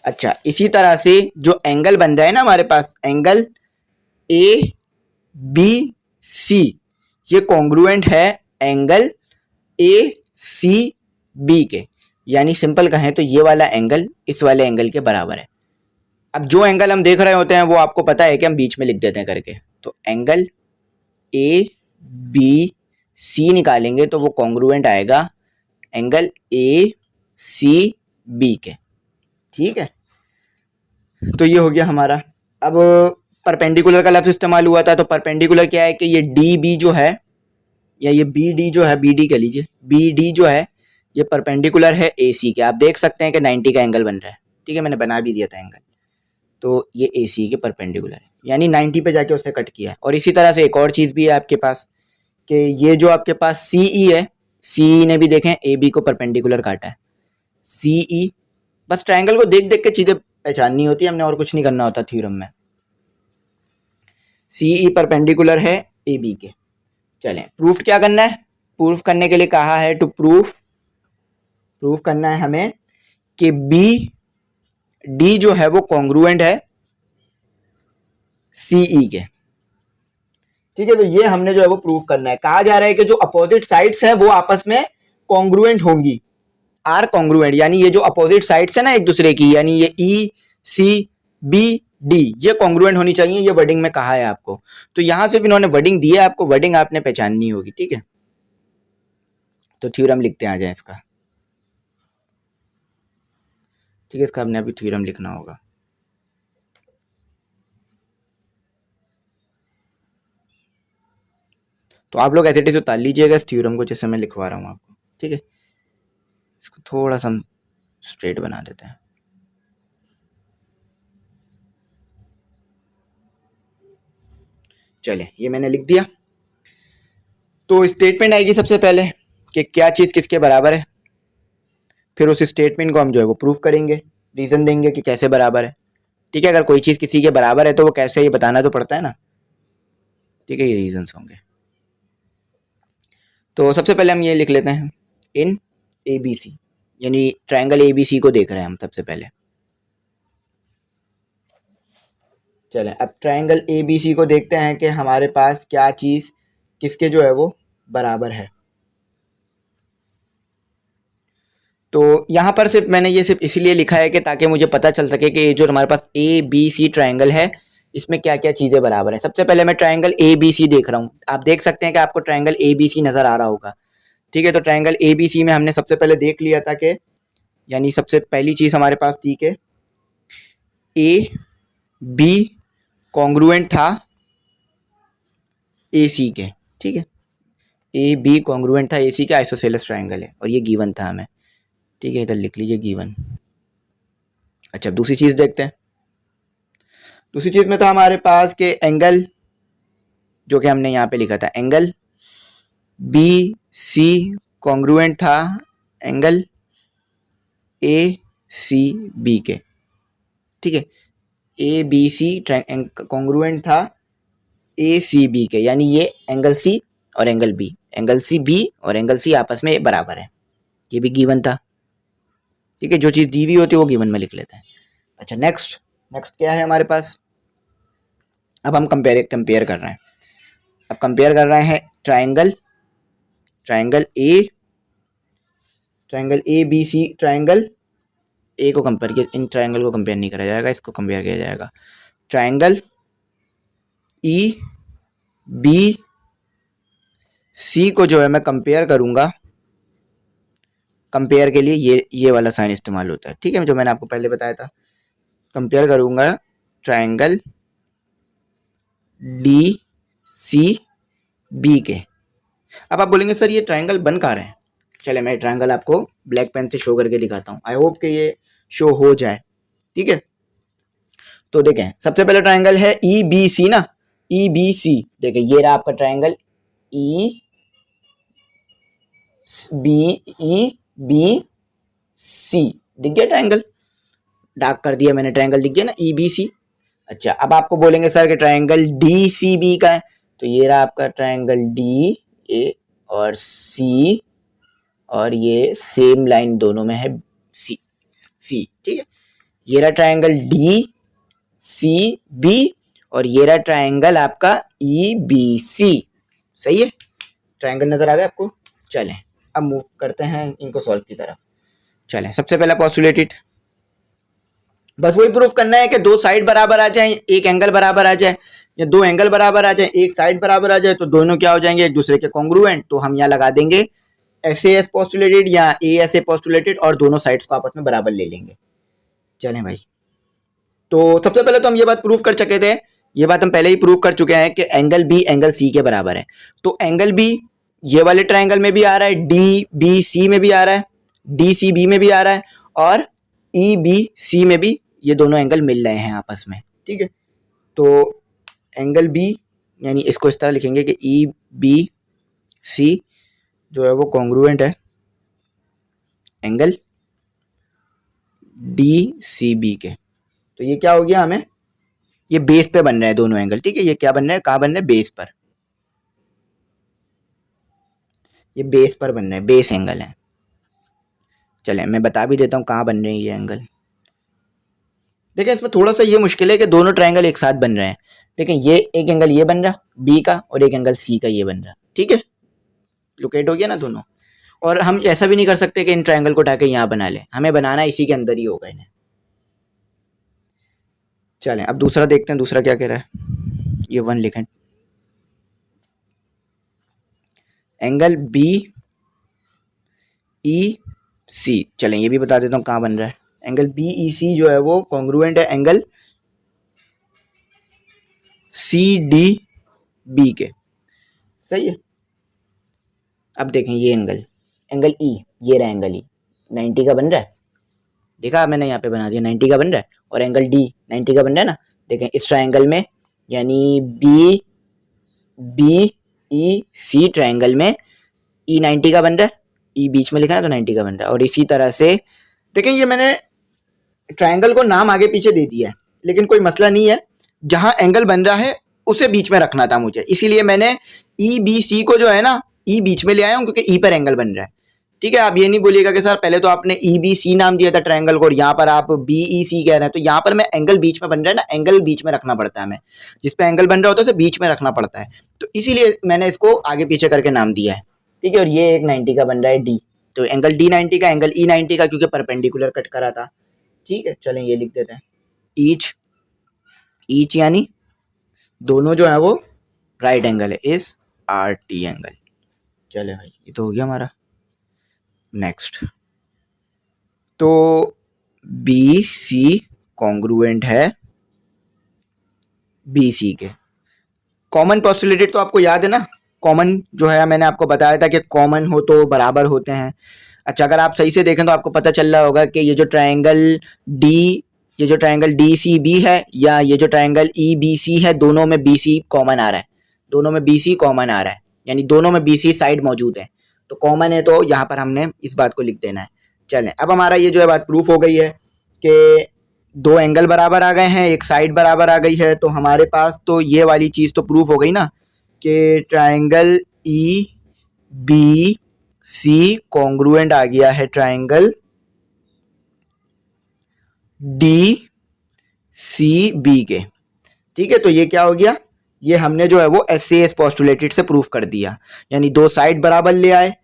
अच्छा, इसी तरह से जो एंगल बन रहा है ना हमारे पास, एंगल ए बी सी, ये कॉन्ग्रुएंट है एंगल ए सी बी के, यानी सिंपल कहें तो ये वाला एंगल इस वाले एंगल के बराबर है। अब जो एंगल हम देख रहे होते हैं वो आपको पता है कि हम बीच में लिख देते हैं करके। तो एंगल ए बी सी निकालेंगे तो वो कॉन्ग्रुएंट आएगा एंगल ए सी बी के। ठीक है, तो ये हो गया हमारा। अब परपेंडिकुलर का लफ्ज इस्तेमाल हुआ था, तो परपेंडिकुलर क्या है कि ये डी बी जो है, या ये बी डी जो है, बी डी कह लीजिए, बी डी जो है ये परपेंडिकुलर है ए सी के। आप देख सकते हैं कि 90 का एंगल बन रहा है। ठीक है, मैंने बना भी दिया था एंगल। तो ये ए सी के परपेंडिकुलर है, यानी 90 पे जाके उसने कट किया है। और इसी तरह से एक और चीज़ भी है आपके पास कि ये जो आपके पास सी ई है, सी ई ने भी देखें ए बी को परपेंडिकुलर काटा है। सी ई, बस ट्रायंगल को देख देख के चीज़ें पहचाननी होती है, हमने और कुछ नहीं करना होता थ्योरम में। सी ई परपेंडिकुलर है ए बी के। चलें, प्रूफ क्या करना है? प्रूफ करने के लिए कहा है टू प्रूफ करना है हमें कि बी डी जो है वो कॉन्ग्रुएंट है सी ई के। ठीक है, तो ये हमने जो है वो प्रूफ करना है। कहा जा रहा है कि जो अपोजिट साइड्स हैं वो आपस में कॉन्ग्रुएंट होंगी, आर कॉन्ग्रुएंट, यानी ये जो अपोजिट साइड्स है ना एक दूसरे की, यानी ये ई सी बी डी, ये कॉन्ग्रुएंट होनी चाहिए। ये वर्डिंग में कहा है आपको, तो यहां से भी इन्होंने वर्डिंग दी है आपको, वर्डिंग आपने पहचाननी होगी। ठीक है, तो थ्योरम लिखते आ जाए इसका। ठीक है, इसका हमने अभी थ्योरम लिखना होगा। तो आप लोग एज इट इज उतार लीजिएगा इस थ्योरम को जैसे मैं लिखवा रहा हूँ आपको। ठीक है, इसको थोड़ा सा हम स्ट्रेट बना देते हैं। चलिए, ये मैंने लिख दिया। तो स्टेटमेंट आएगी सबसे पहले कि क्या चीज़ किसके बराबर है। फिर उस स्टेटमेंट को हम जो है वो प्रूव करेंगे, रीज़न देंगे कि कैसे बराबर है। ठीक है, अगर कोई चीज़ किसी के बराबर है तो वो कैसे, ये बताना तो पड़ता है ना। ठीक है, ये रीजंस होंगे। तो सबसे पहले हम ये लिख लेते हैं, इन ए बी सी, यानी ट्रायंगल ए बी सी को देख रहे हैं हम सबसे पहले। चलें अब ट्रायंगल ए बी सी को देखते हैं कि हमारे पास क्या चीज़ किसके जो है वो बराबर है। तो यहाँ पर सिर्फ मैंने ये सिर्फ इसलिए लिखा है कि ताकि मुझे पता चल सके कि ये जो हमारे पास ए बी सी ट्रायंगल है इसमें क्या क्या चीज़ें बराबर है। सबसे पहले मैं ट्रायंगल ए बी सी देख रहा हूँ, आप देख सकते हैं कि आपको ट्रायंगल ए बी सी नज़र आ रहा होगा। ठीक है, तो ट्रायंगल ए बी सी में हमने सबसे पहले देख लिया था कि, यानी सबसे पहली चीज़ हमारे पास थी कि ए बी कॉन्ग्रुएंट था ए सी के। ठीक है, ए बी कॉन्ग्रुएंट था ए सी के, आइसोसेलेस ट्रायंगल है और ये गिवन था हमें। ठीक है, इधर लिख लीजिए गिवन। अच्छा, दूसरी चीज़ देखते हैं। दूसरी चीज़ में था हमारे पास के एंगल, जो कि हमने यहाँ पे लिखा था, एंगल बी सी कॉन्ग्रुएंट था एंगल ए सी बी के। ठीक है, ए बी सी कॉन्ग्रुएंट था ए सी बी के, यानी ये एंगल सी और angle B, angle C B और एंगल सी आपस में बराबर है, ये भी गिवन था। ठीक है, जो चीज़ दी हुई होती है वो गिवन में लिख लेते हैं। अच्छा, नेक्स्ट क्या है हमारे पास, अब हम कंपेयर कर रहे हैं। अब कंपेयर कर रहे हैं triangle A B C, triangle A को कंपेयर किया, इन ट्रायंगल को कंपेयर नहीं करा जाएगा, इसको कंपेयर किया जाएगा। ट्रायंगल ई बी सी को जो है मैं कंपेयर करूंगा, कंपेयर के लिए ये वाला साइन इस्तेमाल होता है। ठीक है, जो मैंने आपको पहले बताया था, कंपेयर करूंगा ट्रायंगल डी सी बी के। अब आप बोलेंगे सर ये ट्रायंगल बन कहाँ रहे हैं। चले मैं ट्रायंगल आपको ब्लैक पेन से शो करके दिखाता हूँ, आई होप कि ये शो हो जाए। ठीक है, तो देखें सबसे पहले ट्रायंगल है ई बी सी ना, ई बी सी, देखें ये रहा आपका ट्रायंगल ई बी सी, दिख गया ट्रायंगल, डार्क कर दिया मैंने, ट्रायंगल दिख गया ना ई बी सी। अच्छा, अब आपको बोलेंगे सर कि ट्रायंगल डी सी बी का है, तो ये रहा आपका ट्रायंगल डी ए और सी, और ये सेम लाइन दोनों में है सी। ठीक है, ये रहा ट्रायंगल डी सी बी और ये रहा ट्रायंगल आपका ई बी सी। सही है, ट्रायंगल नजर आ गया आपको। चलें अब मूव करते हैं इनको सॉल्व की तरफ। चलें, सबसे पहला पोस्टुलेटेड, बस वही प्रूफ करना है कि दो साइड बराबर आ जाए, एक एंगल बराबर आ जाए, या दो एंगल बराबर आ जाए, एक साइड बराबर आ जाए, तो दोनों क्या हो जाएंगे, एक दूसरे के कॉन्ग्रुएंट। तो हम यहाँ लगा देंगे एस पोस्टुलेटेड या एस पोस्टुलेटेड और दोनों साइड्स को आपस में बराबर ले लेंगे। चलें भाई, तो सबसे पहले तो हम ये बात प्रूफ कर चुके थे, ये बात हम पहले ही प्रूफ कर चुके हैं कि एंगल बी एंगल सी के बराबर है। तो एंगल बी ये वाले ट्रायंगल में भी आ रहा है, डी बी सी में भी आ रहा है, डी सी बी में भी आ रहा है, और ई बी सी में भी ये दोनों एंगल मिल रहे हैं आपस में। ठीक है, तो एंगल बी, यानी इसको इस तरह लिखेंगे कि ई बी सी जो है वो कॉन्ग्रुएंट है एंगल डी सी बी के। तो ये क्या हो गया, हमें ये बेस पे बन रहे हैं दोनों एंगल। ठीक है, ये क्या बन रहे हैं, कहाँ बन रहे हैं, बेस पर, ये बेस पर बन रहे हैं, बेस एंगल है। चलें मैं बता भी देता हूँ कहाँ बन रहे हैं ये एंगल। देखिए इसमें थोड़ा सा ये मुश्किल है कि दोनों ट्रायंगल एक साथ बन रहे हैं। देखिए ये एक एंगल ये बन रहा बी का और एक एंगल सी का ये बन रहा। ठीक है, लोकेट हो गया ना दोनों। और हम ऐसा भी नहीं कर सकते कि इन ट्रायंगल को उठा के यहाँ बना लें, हमें बनाना इसी के अंदर ही होगा इन्हें। चलें अब दूसरा देखते हैं, दूसरा क्या कह रहा है, ये 1 लिखें, एंगल बी ई सी। चलें ये भी बता देता हूँ कहाँ बन रहा है, एंगल बी ई सी जो है वो कॉन्ग्रुएंट है एंगल सी डी बी के। सही है, अब देखें ये एंगल ई, ये रहा एंगल ई 90 का बन रहा है, देखा मैंने यहाँ पे बना दिया 90 का बन रहा है, और एंगल डी 90 का बन रहा है ना। देखें इस ट्रायंगल में, यानी बी ई सी ट्रायंगल में ई 90 का बन रहा है ई बीच में लिखा है तो 90 का बन रहा है। और इसी तरह से देखें, ये मैंने ट्रायंगल को नाम आगे पीछे दे दिया है, लेकिन कोई मसला नहीं है, जहां एंगल बन रहा है उसे बीच में रखना था मुझे, इसीलिए मैंने ई बी सी को जो है ना ई बीच में ले आया हूँ, क्योंकि ई पर एंगल बन रहा है। ठीक है, आप ये नहीं बोलिएगा कि सर पहले तो आपने ई बी सी नाम दिया था ट्रायंगल को और यहाँ पर आप बी ई सी कह रहे हैं। तो यहाँ पर मैं एंगल बीच में बन रहा है ना, एंगल बीच में रखना पड़ता है, हमें जिस पे एंगल बन रहा होता है उसे बीच में रखना पड़ता है, तो इसीलिए मैंने इसको आगे पीछे करके नाम दिया है। ठीक है, और ये एक 90 का बन रहा है डी, तो एंगल डी 90 का, एंगल ई 90 का, क्योंकि परपेंडिकुलर कट करा था। ठीक है, चलें ये लिख देते हैं, ईच, ईच यानी दोनों जो है वो राइट एंगल है, इस आर टी एंगल। चले भाई, ये तो हो गया हमारा। नेक्स्ट, तो बी सी कॉन्ग्रुएंट है बी सी के। कॉमन पॉस्टुलेटेड तो आपको याद है ना, कॉमन जो है मैंने आपको बताया था कि कॉमन हो तो बराबर होते हैं। अच्छा, अगर आप सही से देखें तो आपको पता चल रहा होगा कि ये जो ट्रायंगल डी सी बी है या ये जो ट्रायंगल ई बी सी है, दोनों में बी सी कॉमन आ रहा है, दोनों में बी सी कॉमन आ रहा है, यानी दोनों में बी सी साइड मौजूद है, तो कॉमन है, तो यहाँ पर हमने इस बात को लिख देना है। चलें, अब हमारा ये जो है बात प्रूफ हो गई है कि दो एंगल बराबर आ गए हैं, एक साइड बराबर आ गई है, तो हमारे पास तो ये वाली चीज़ तो प्रूफ हो गई ना कि triangle E B C congruent आ गया है ट्रायंगल डी सी बी के। ठीक है, तो ये क्या हो गया, ये हमने जो है वो एस पोस्टुलेटेड से प्रूफ कर दिया, यानी दो साइड बराबर ले आए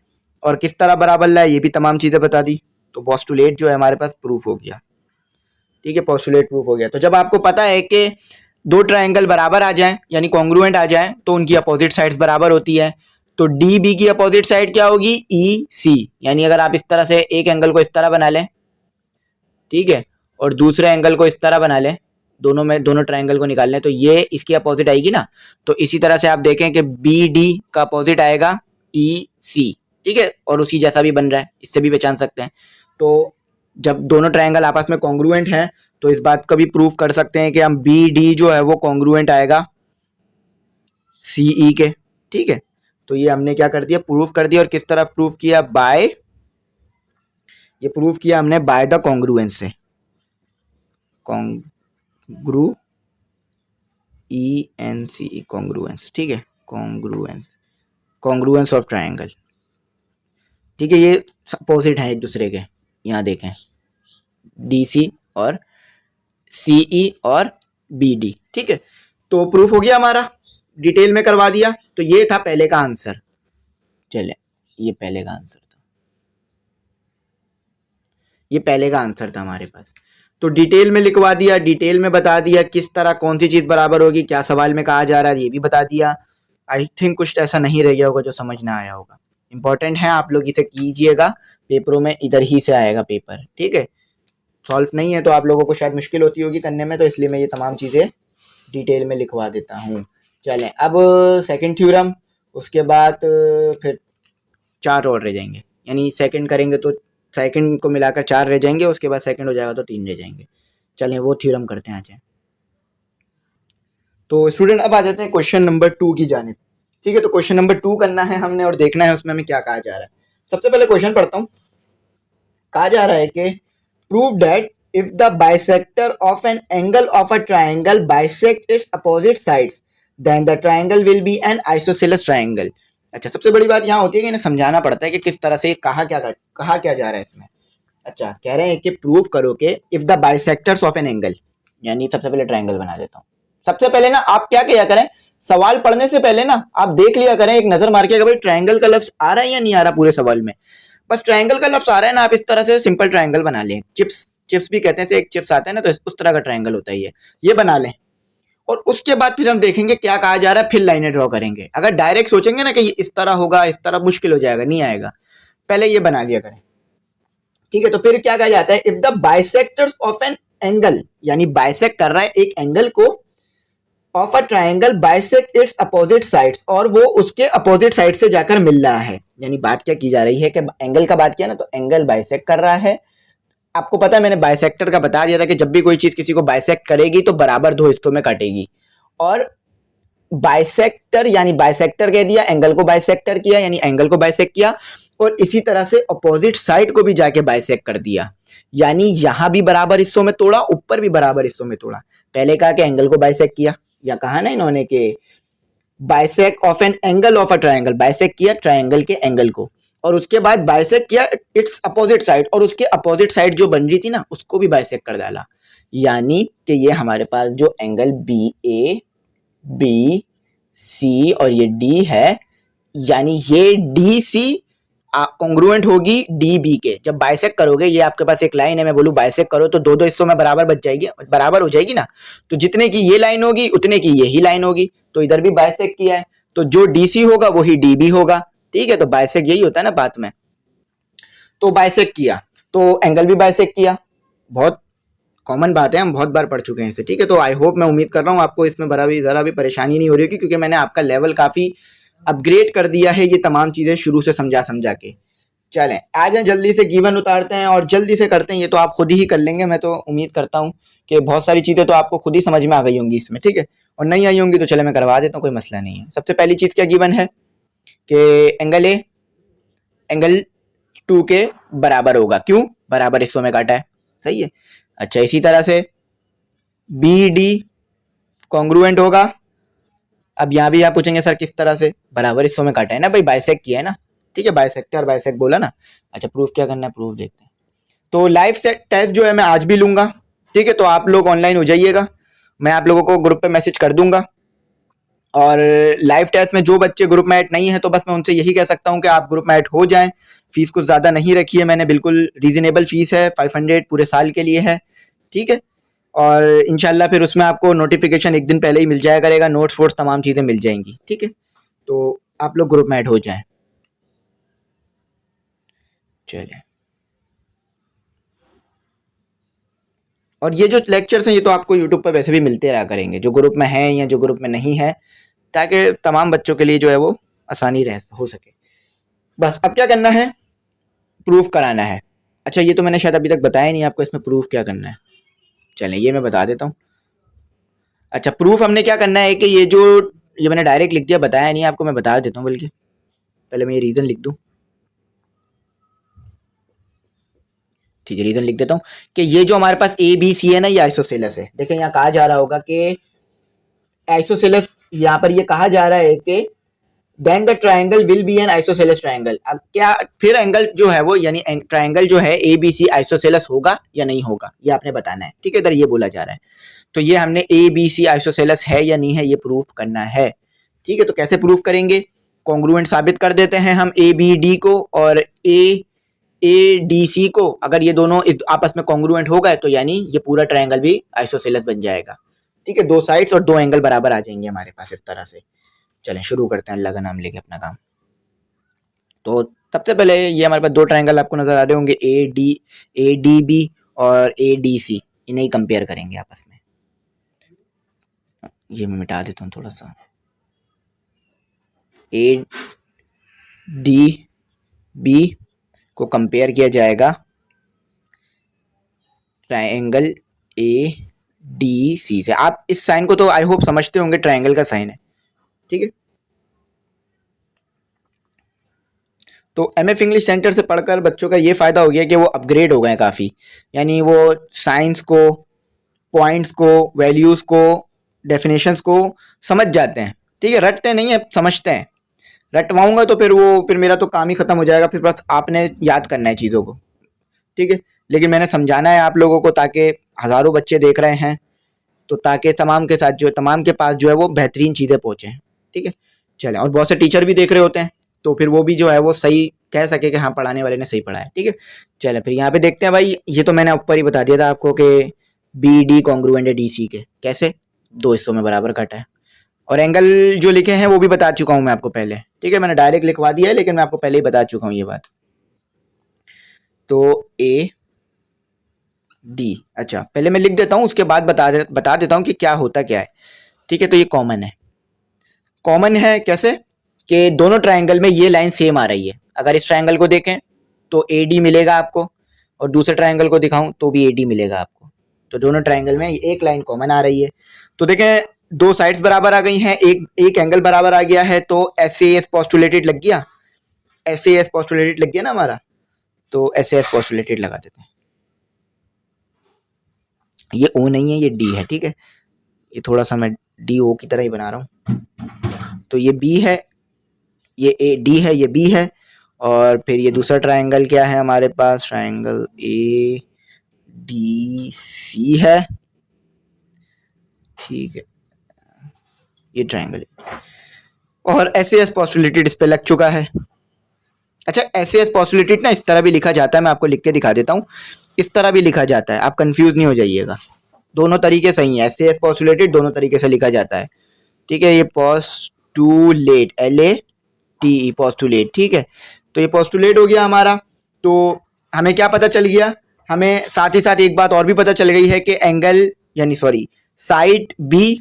और किस तरह बराबर लाए ये भी तमाम चीज़ें बता दी, तो पोस्टुलेट जो है हमारे पास प्रूफ हो गया। ठीक है, पोस्टुलेट प्रूफ हो गया। तो जब आपको पता है कि दो ट्रायंगल बराबर आ जाएं यानी कॉन्ग्रुएंट आ जाएं तो उनकी अपोजिट साइड्स बराबर होती है, तो डी बी की अपोजिट साइड क्या होगी, ई सी, यानी अगर आप इस तरह से एक एंगल को इस तरह बना लें, ठीक है, और दूसरे एंगल को इस तरह बना लें, दोनों ट्रायंगल को निकाल लें, तो ये इसकी अपोजिट आएगी ना। तो इसी तरह से आप देखें कि बी डी का अपोजिट आएगा ई सी। ठीक है, और उसी जैसा भी बन रहा है, इससे भी पहचान सकते हैं। तो जब दोनों ट्रायंगल आपस में कॉन्ग्रुएंट हैं तो इस बात का भी प्रूफ कर सकते हैं कि हम बी डी जो है वो कॉन्ग्रुएंट आएगा सी ई के। ठीक है, तो ये हमने क्या कर दिया, प्रूफ कर दिया। और किस तरह प्रूफ किया, बाय, ये प्रूफ किया हमने बाय द कॉन्ग्रुएंस से, कॉन्ग्रू ई एन सी ई, कॉन्ग्रुएंस। ठीक है, कॉन्ग्रुएंस ऑफ ट्रायंगल। ठीक है, ये अपोजिट है एक दूसरे के, यहाँ देखें डी सी और सी ई और बी डी। ठीक है, तो प्रूफ हो गया हमारा, डिटेल में करवा दिया। तो ये था पहले का आंसर। चले, ये पहले का आंसर था, ये पहले का आंसर था हमारे पास। तो डिटेल में लिखवा दिया, डिटेल में बता दिया किस तरह कौन सी चीज़ बराबर होगी, क्या सवाल में कहा जा रहा है, ये भी बता दिया। आई थिंक कुछ ऐसा नहीं रह गया होगा जो समझ ना आया होगा। इंपॉर्टेंट है, आप लोग इसे कीजिएगा, पेपरों में इधर ही से आएगा पेपर। ठीक है, सॉल्व नहीं है तो आप लोगों को शायद मुश्किल होती होगी करने में, तो इसलिए मैं ये तमाम चीज़ें डिटेल में लिखवा देता हूँ। चलें, अब सेकंड थ्योरम, उसके बाद फिर 4 और रह जाएंगे, यानी सेकंड करेंगे तो सेकंड को मिलाकर 4 रह जाएंगे, उसके बाद सेकंड हो जाएगा तो 3 रह जाएंगे। चलें, वो थ्योरम करते हैं आज। तो स्टूडेंट अब आ जाते हैं क्वेश्चन नंबर 2 की जानिब। ठीक है, तो क्वेश्चन नंबर 2 करना है हमने और देखना है उसमें हमें क्या कहा जा रहा है। सबसे पहले क्वेश्चन पढ़ता हूँ। कहा जा रहा है कि prove that if the bisector of an angle of a triangle bisect its opposite sides then the triangle will be an isosceles triangle। अच्छा, सबसे बड़ी बात यहाँ होती है कि इन्हें समझाना पड़ता है कि किस तरह से कहा क्या जा रहा है इसमें। अच्छा, कह रहे हैं कि प्रूव करो कि if the bisectors of an angle, यानी सबसे पहले ट्रायंगल बना देता हूँ। सबसे पहले ना आप क्या किया करें, सवाल पढ़ने से पहले ना आप देख लिया करें, एक नजर मार के, भाई ट्रायंगल का लफ्ज आ रहा है या नहीं आ रहा पूरे सवाल में। बस ट्रायंगल का लफ्ज आ रहा है ना, आप इस तरह से सिंपल ट्रायंगल बना लें। चिप्स भी कहते हैं, एक चिप्स आता है ना, तो उस तरह का ट्रायंगल होता है ये बना लें। और उसके बाद फिर हम देखेंगे क्या कहा जा रहा है, फिर लाइनें ड्रॉ करेंगे। अगर डायरेक्ट सोचेंगे ना कि ये इस तरह होगा, इस तरह मुश्किल हो जाएगा, नहीं आएगा। पहले ये बना लिया करें। ठीक है, तो फिर क्या कहा जाता है, if the bisectors of an angle, यानी बाइसेक्ट कर रहा है एक एंगल को, of a triangle bisect it's opposite sides, और वो उसके अपोजिट साइड से जाकर मिल रहा है। यानी बात क्या की जा रही है कि एंगल का बात किया ना, तो एंगल बाइसेक्ट कर रहा है। आपको पता है मैंने बाइसेक्टर का बता दिया था कि जब भी कोई चीज किसी को बाइसेक्ट करेगी तो बराबर 2 हिस्सों में काटेगी। और बाइसेक्टर यानी बाइसेक्टर कह दिया, एंगल को बाइसेक्टर किया यानी एंगल को बाइसेक्ट किया। और इसी तरह से अपोजिट साइड को भी जाके बाइसेक्ट कर दिया, यानी यहां भी बराबर हिस्सों में तोड़ा, ऊपर भी बराबर हिस्सों में तोड़ा। पहले कहा कि एंगल को बाइसेक्ट किया, या कहा ना इन्होंने कि bisect of an angle of a triangle, bisect किया ट्रायंगल के एंगल को, और उसके बाद बाइसेक्ट किया इट्स अपोजिट साइड, और उसके अपोजिट साइड जो बन रही थी ना उसको भी बाइसेक्ट कर डाला। यानी कि ये हमारे पास जो angle B A B C और ये डी है, यानी ये डी सी कॉन्ग्रुएंट होगी डी बी के। जब बाइसेक्ट करोगे, ये आपके पास एक लाइन है, मैं बोलूँ बाइसेक्ट करो तो दो दो हिस्सों में बराबर बच जाएगी, बराबर हो जाएगी ना, तो जितने की ये लाइन होगी उतने की यही लाइन होगी, तो इधर भी बाइसेक्ट किया है तो जो डीसी होगा वही डीबी होगा। ठीक है, तो बाइसेक्ट यही होता है ना बात में। तो बाइसेक्ट किया तो एंगल भी बाइसेक्ट किया, बहुत कॉमन बात है, हम बहुत बार पढ़ चुके हैं इसे। ठीक है, तो आई होप, मैं उम्मीद कर रहा हूँ आपको इसमें जरा भी परेशानी नहीं हो रही होगी, क्योंकि मैंने आपका लेवल काफी अपग्रेड कर दिया है ये तमाम चीजें शुरू से समझा के। चलें आ जाए, जल्दी से गिवन उतारते हैं और जल्दी से करते हैं। ये तो आप खुद ही कर लेंगे, मैं तो उम्मीद करता हूँ कि बहुत सारी चीज़ें तो आपको खुद ही समझ में आ गई होंगी इसमें। ठीक है, और नहीं आई होंगी तो चले मैं करवा देता हूँ, कोई मसला नहीं है। सबसे पहली चीज़ क्या गिवन है कि एंगल ए एंगल 2 के बराबर होगा। क्यों? बराबर हिस्सों में काटा है, सही है। अच्छा, इसी तरह से बी डी कॉन्ग्रुएंट होगा। अब यहाँ भी आप पूछेंगे सर किस तरह से? बराबर हिस्सों में काटा है ना भाई, बाइसेक्ट किया है ना। ठीक है, बाइसेक्टर बाइसेक्ट बोला ना। अच्छा, प्रूफ क्या करना है, प्रूफ देखते हैं। तो लाइव टेस्ट जो है मैं आज भी लूंगा। ठीक है, तो आप लोग ऑनलाइन हो जाइएगा, मैं आप लोगों को ग्रुप पे मैसेज कर दूंगा। और लाइव टेस्ट में जो बच्चे ग्रुप में ऐड नहीं है तो बस मैं उनसे यही कह सकता हूँ कि आप ग्रुप में ऐड हो जाएं। फीस कुछ ज़्यादा नहीं रखी है मैंने, बिल्कुल रीजनेबल फीस है, 500 पूरे साल के लिए है। ठीक है, और इंशाल्लाह फिर उसमें आपको नोटिफिकेशन एक दिन पहले ही मिल जाया करेगा, नोट्स वोट्स तमाम चीज़ें मिल जाएंगी। ठीक है, तो आप लोग ग्रुप में ऐड हो जाएं। चलिए, और ये जो लेक्चर्स हैं ये तो आपको यूट्यूब पर वैसे भी मिलते रहा करेंगे, जो ग्रुप में हैं या जो ग्रुप में नहीं है, ताकि तमाम बच्चों के लिए जो है वो आसानी हो सके। बस अब क्या करना है, प्रूफ कराना है। अच्छा, ये तो मैंने शायद अभी तक बताया नहीं आपको, इसमें प्रूफ क्या करना है। चलें ये मैं बता देता हूँ। अच्छा, प्रूफ हमने क्या करना है कि ये मैंने डायरेक्ट लिख दिया, बताया नहीं आपको, मैं बता देता हूँ, बल्कि पहले मैं ये रीज़न लिख दूँ। ठीक है, रीज़न लिख देता हूँ कि ये जो हमारे पास ए बी सी है ना, ये आइसोसेलेस है। देखिए यहाँ कहा जा रहा होगा कि आइसोसेलेस, यहाँ पर ये कहा जा रहा है कि then the triangle will be an isosceles triangle. अब क्या फिर एंगल जो है वो, यानी ट्राइंगल जो है ए बी सी आइसोसेलेस होगा या नहीं होगा, ये आपने बताना है। ठीक है, इधर ये बोला जा रहा है, तो ये हमने ए बी सी आइसोसेलेस है या नहीं है ये प्रूफ करना है। ठीक है, तो कैसे प्रूफ करेंगे? कॉन्ग्रुएंट साबित कर देते हैं हम ए बी डी को और ए डी सी को। अगर ये दोनों आपस में कॉन्ग्रुएंट हो गए तो यानी ये पूरा ट्राइंगल भी आइसोसेलेस बन जाएगा। ठीक है, दो साइड्स और दो एंगल बराबर आ जाएंगे हमारे पास इस तरह से। चलें शुरू करते हैं अल्लाह का नाम लेके अपना काम। तो सबसे पहले ये हमारे पास दो ट्राइंगल आपको नजर आ रहे होंगे, ए डी बी और ए डी सी। इन्हें ही कंपेयर करेंगे आपस में। ये मैं मिटा देता हूँ थोड़ा सा। ए डी बी को कंपेयर किया जाएगा ट्राइंगल ए डी सी से। आप इस साइन को तो आई होप समझते होंगे, ट्राइंगल का साइन है। ठीक है, तो एमएफ इंग्लिश सेंटर से पढ़कर बच्चों का ये फ़ायदा हो गया कि वो अपग्रेड हो गए काफ़ी, यानी वो साइंस को, पॉइंट्स को, वैल्यूज़ को, डेफिनेशंस को समझ जाते हैं। ठीक है, रटते नहीं है, समझते हैं। रटवाऊंगा तो फिर मेरा तो काम ही ख़त्म हो जाएगा, फिर बस आपने याद करना है चीज़ों को। ठीक है, लेकिन मैंने समझाना है आप लोगों को, ताकि हज़ारों बच्चे देख रहे हैं, तो ताकि तमाम के पास जो है वो बेहतरीन चीज़ें पहुँचें। ठीक है, चलें, और बहुत से टीचर भी देख रहे होते हैं, तो फिर वो भी जो है वो सही कह सके कि हाँ पढ़ाने वाले ने सही पढ़ाया। ठीक है, चलें फिर यहाँ पे देखते हैं भाई। ये तो मैंने ऊपर ही बता दिया था आपको कि बी डी कॉन्ग्रुएंट है डी सी के। कैसे? दो हिस्सों में बराबर काटा है, और एंगल जो लिखे हैं वो भी बता चुका हूँ मैं आपको पहले। ठीक है, मैंने डायरेक्ट लिखवा दिया है, लेकिन मैं आपको पहले ही बता चुका हूँ ये बात। तो ए डी, अच्छा पहले मैं लिख देता हूँ, उसके बाद बता देता हूँ कि क्या होता क्या है। ठीक है, तो ये कॉमन है। कॉमन है कैसे? कि दोनों ट्रायंगल में ये लाइन सेम आ रही है। अगर इस ट्रायंगल को देखें तो ए डी मिलेगा आपको, और दूसरे ट्रायंगल को दिखाऊं तो भी ए डी मिलेगा आपको। तो दोनों ट्रायंगल में एक लाइन कॉमन आ रही है। तो देखें, दो साइड्स बराबर आ गई हैं, एक एंगल बराबर आ गया है, तो एस ए एस पोस्टुलेटेड लग गया। SAS पोस्टुलेटेड लग गया ना हमारा, तो SAS पोस्टुलेटेड लगा देते हैं। ये O नहीं है, ये D है, ठीक है। ये थोड़ा सा मैं DO की तरह ही बना रहा हूँ। तो ये B है, ये D है, ये B है, और फिर ये दूसरा ट्रायंगल क्या है हमारे पास, ट्रायंगल ADC है, ठीक है, ये ट्रायंगल। और SAS पोस्टुलेटेड इस पे लग चुका है। अच्छा, SAS पोस्टुलेटेड ना इस तरह भी लिखा जाता है, मैं आपको लिख के दिखा देता हूँ, इस तरह भी लिखा जाता है, आप कंफ्यूज नहीं हो जाइएगा, दोनों तरीके सही है। SAS पोस्टुलेटेड दोनों तरीके से लिखा जाता है, ठीक है। ये पोस्टुलेट, LATE पोस्टुलेट, ठीक है। तो ये पोस्टुलेट हो गया हमारा। तो हमें क्या पता चल गया, हमें साथ ही साथ एक बात और भी पता चल गई है कि एंगल यानी सॉरी साइड B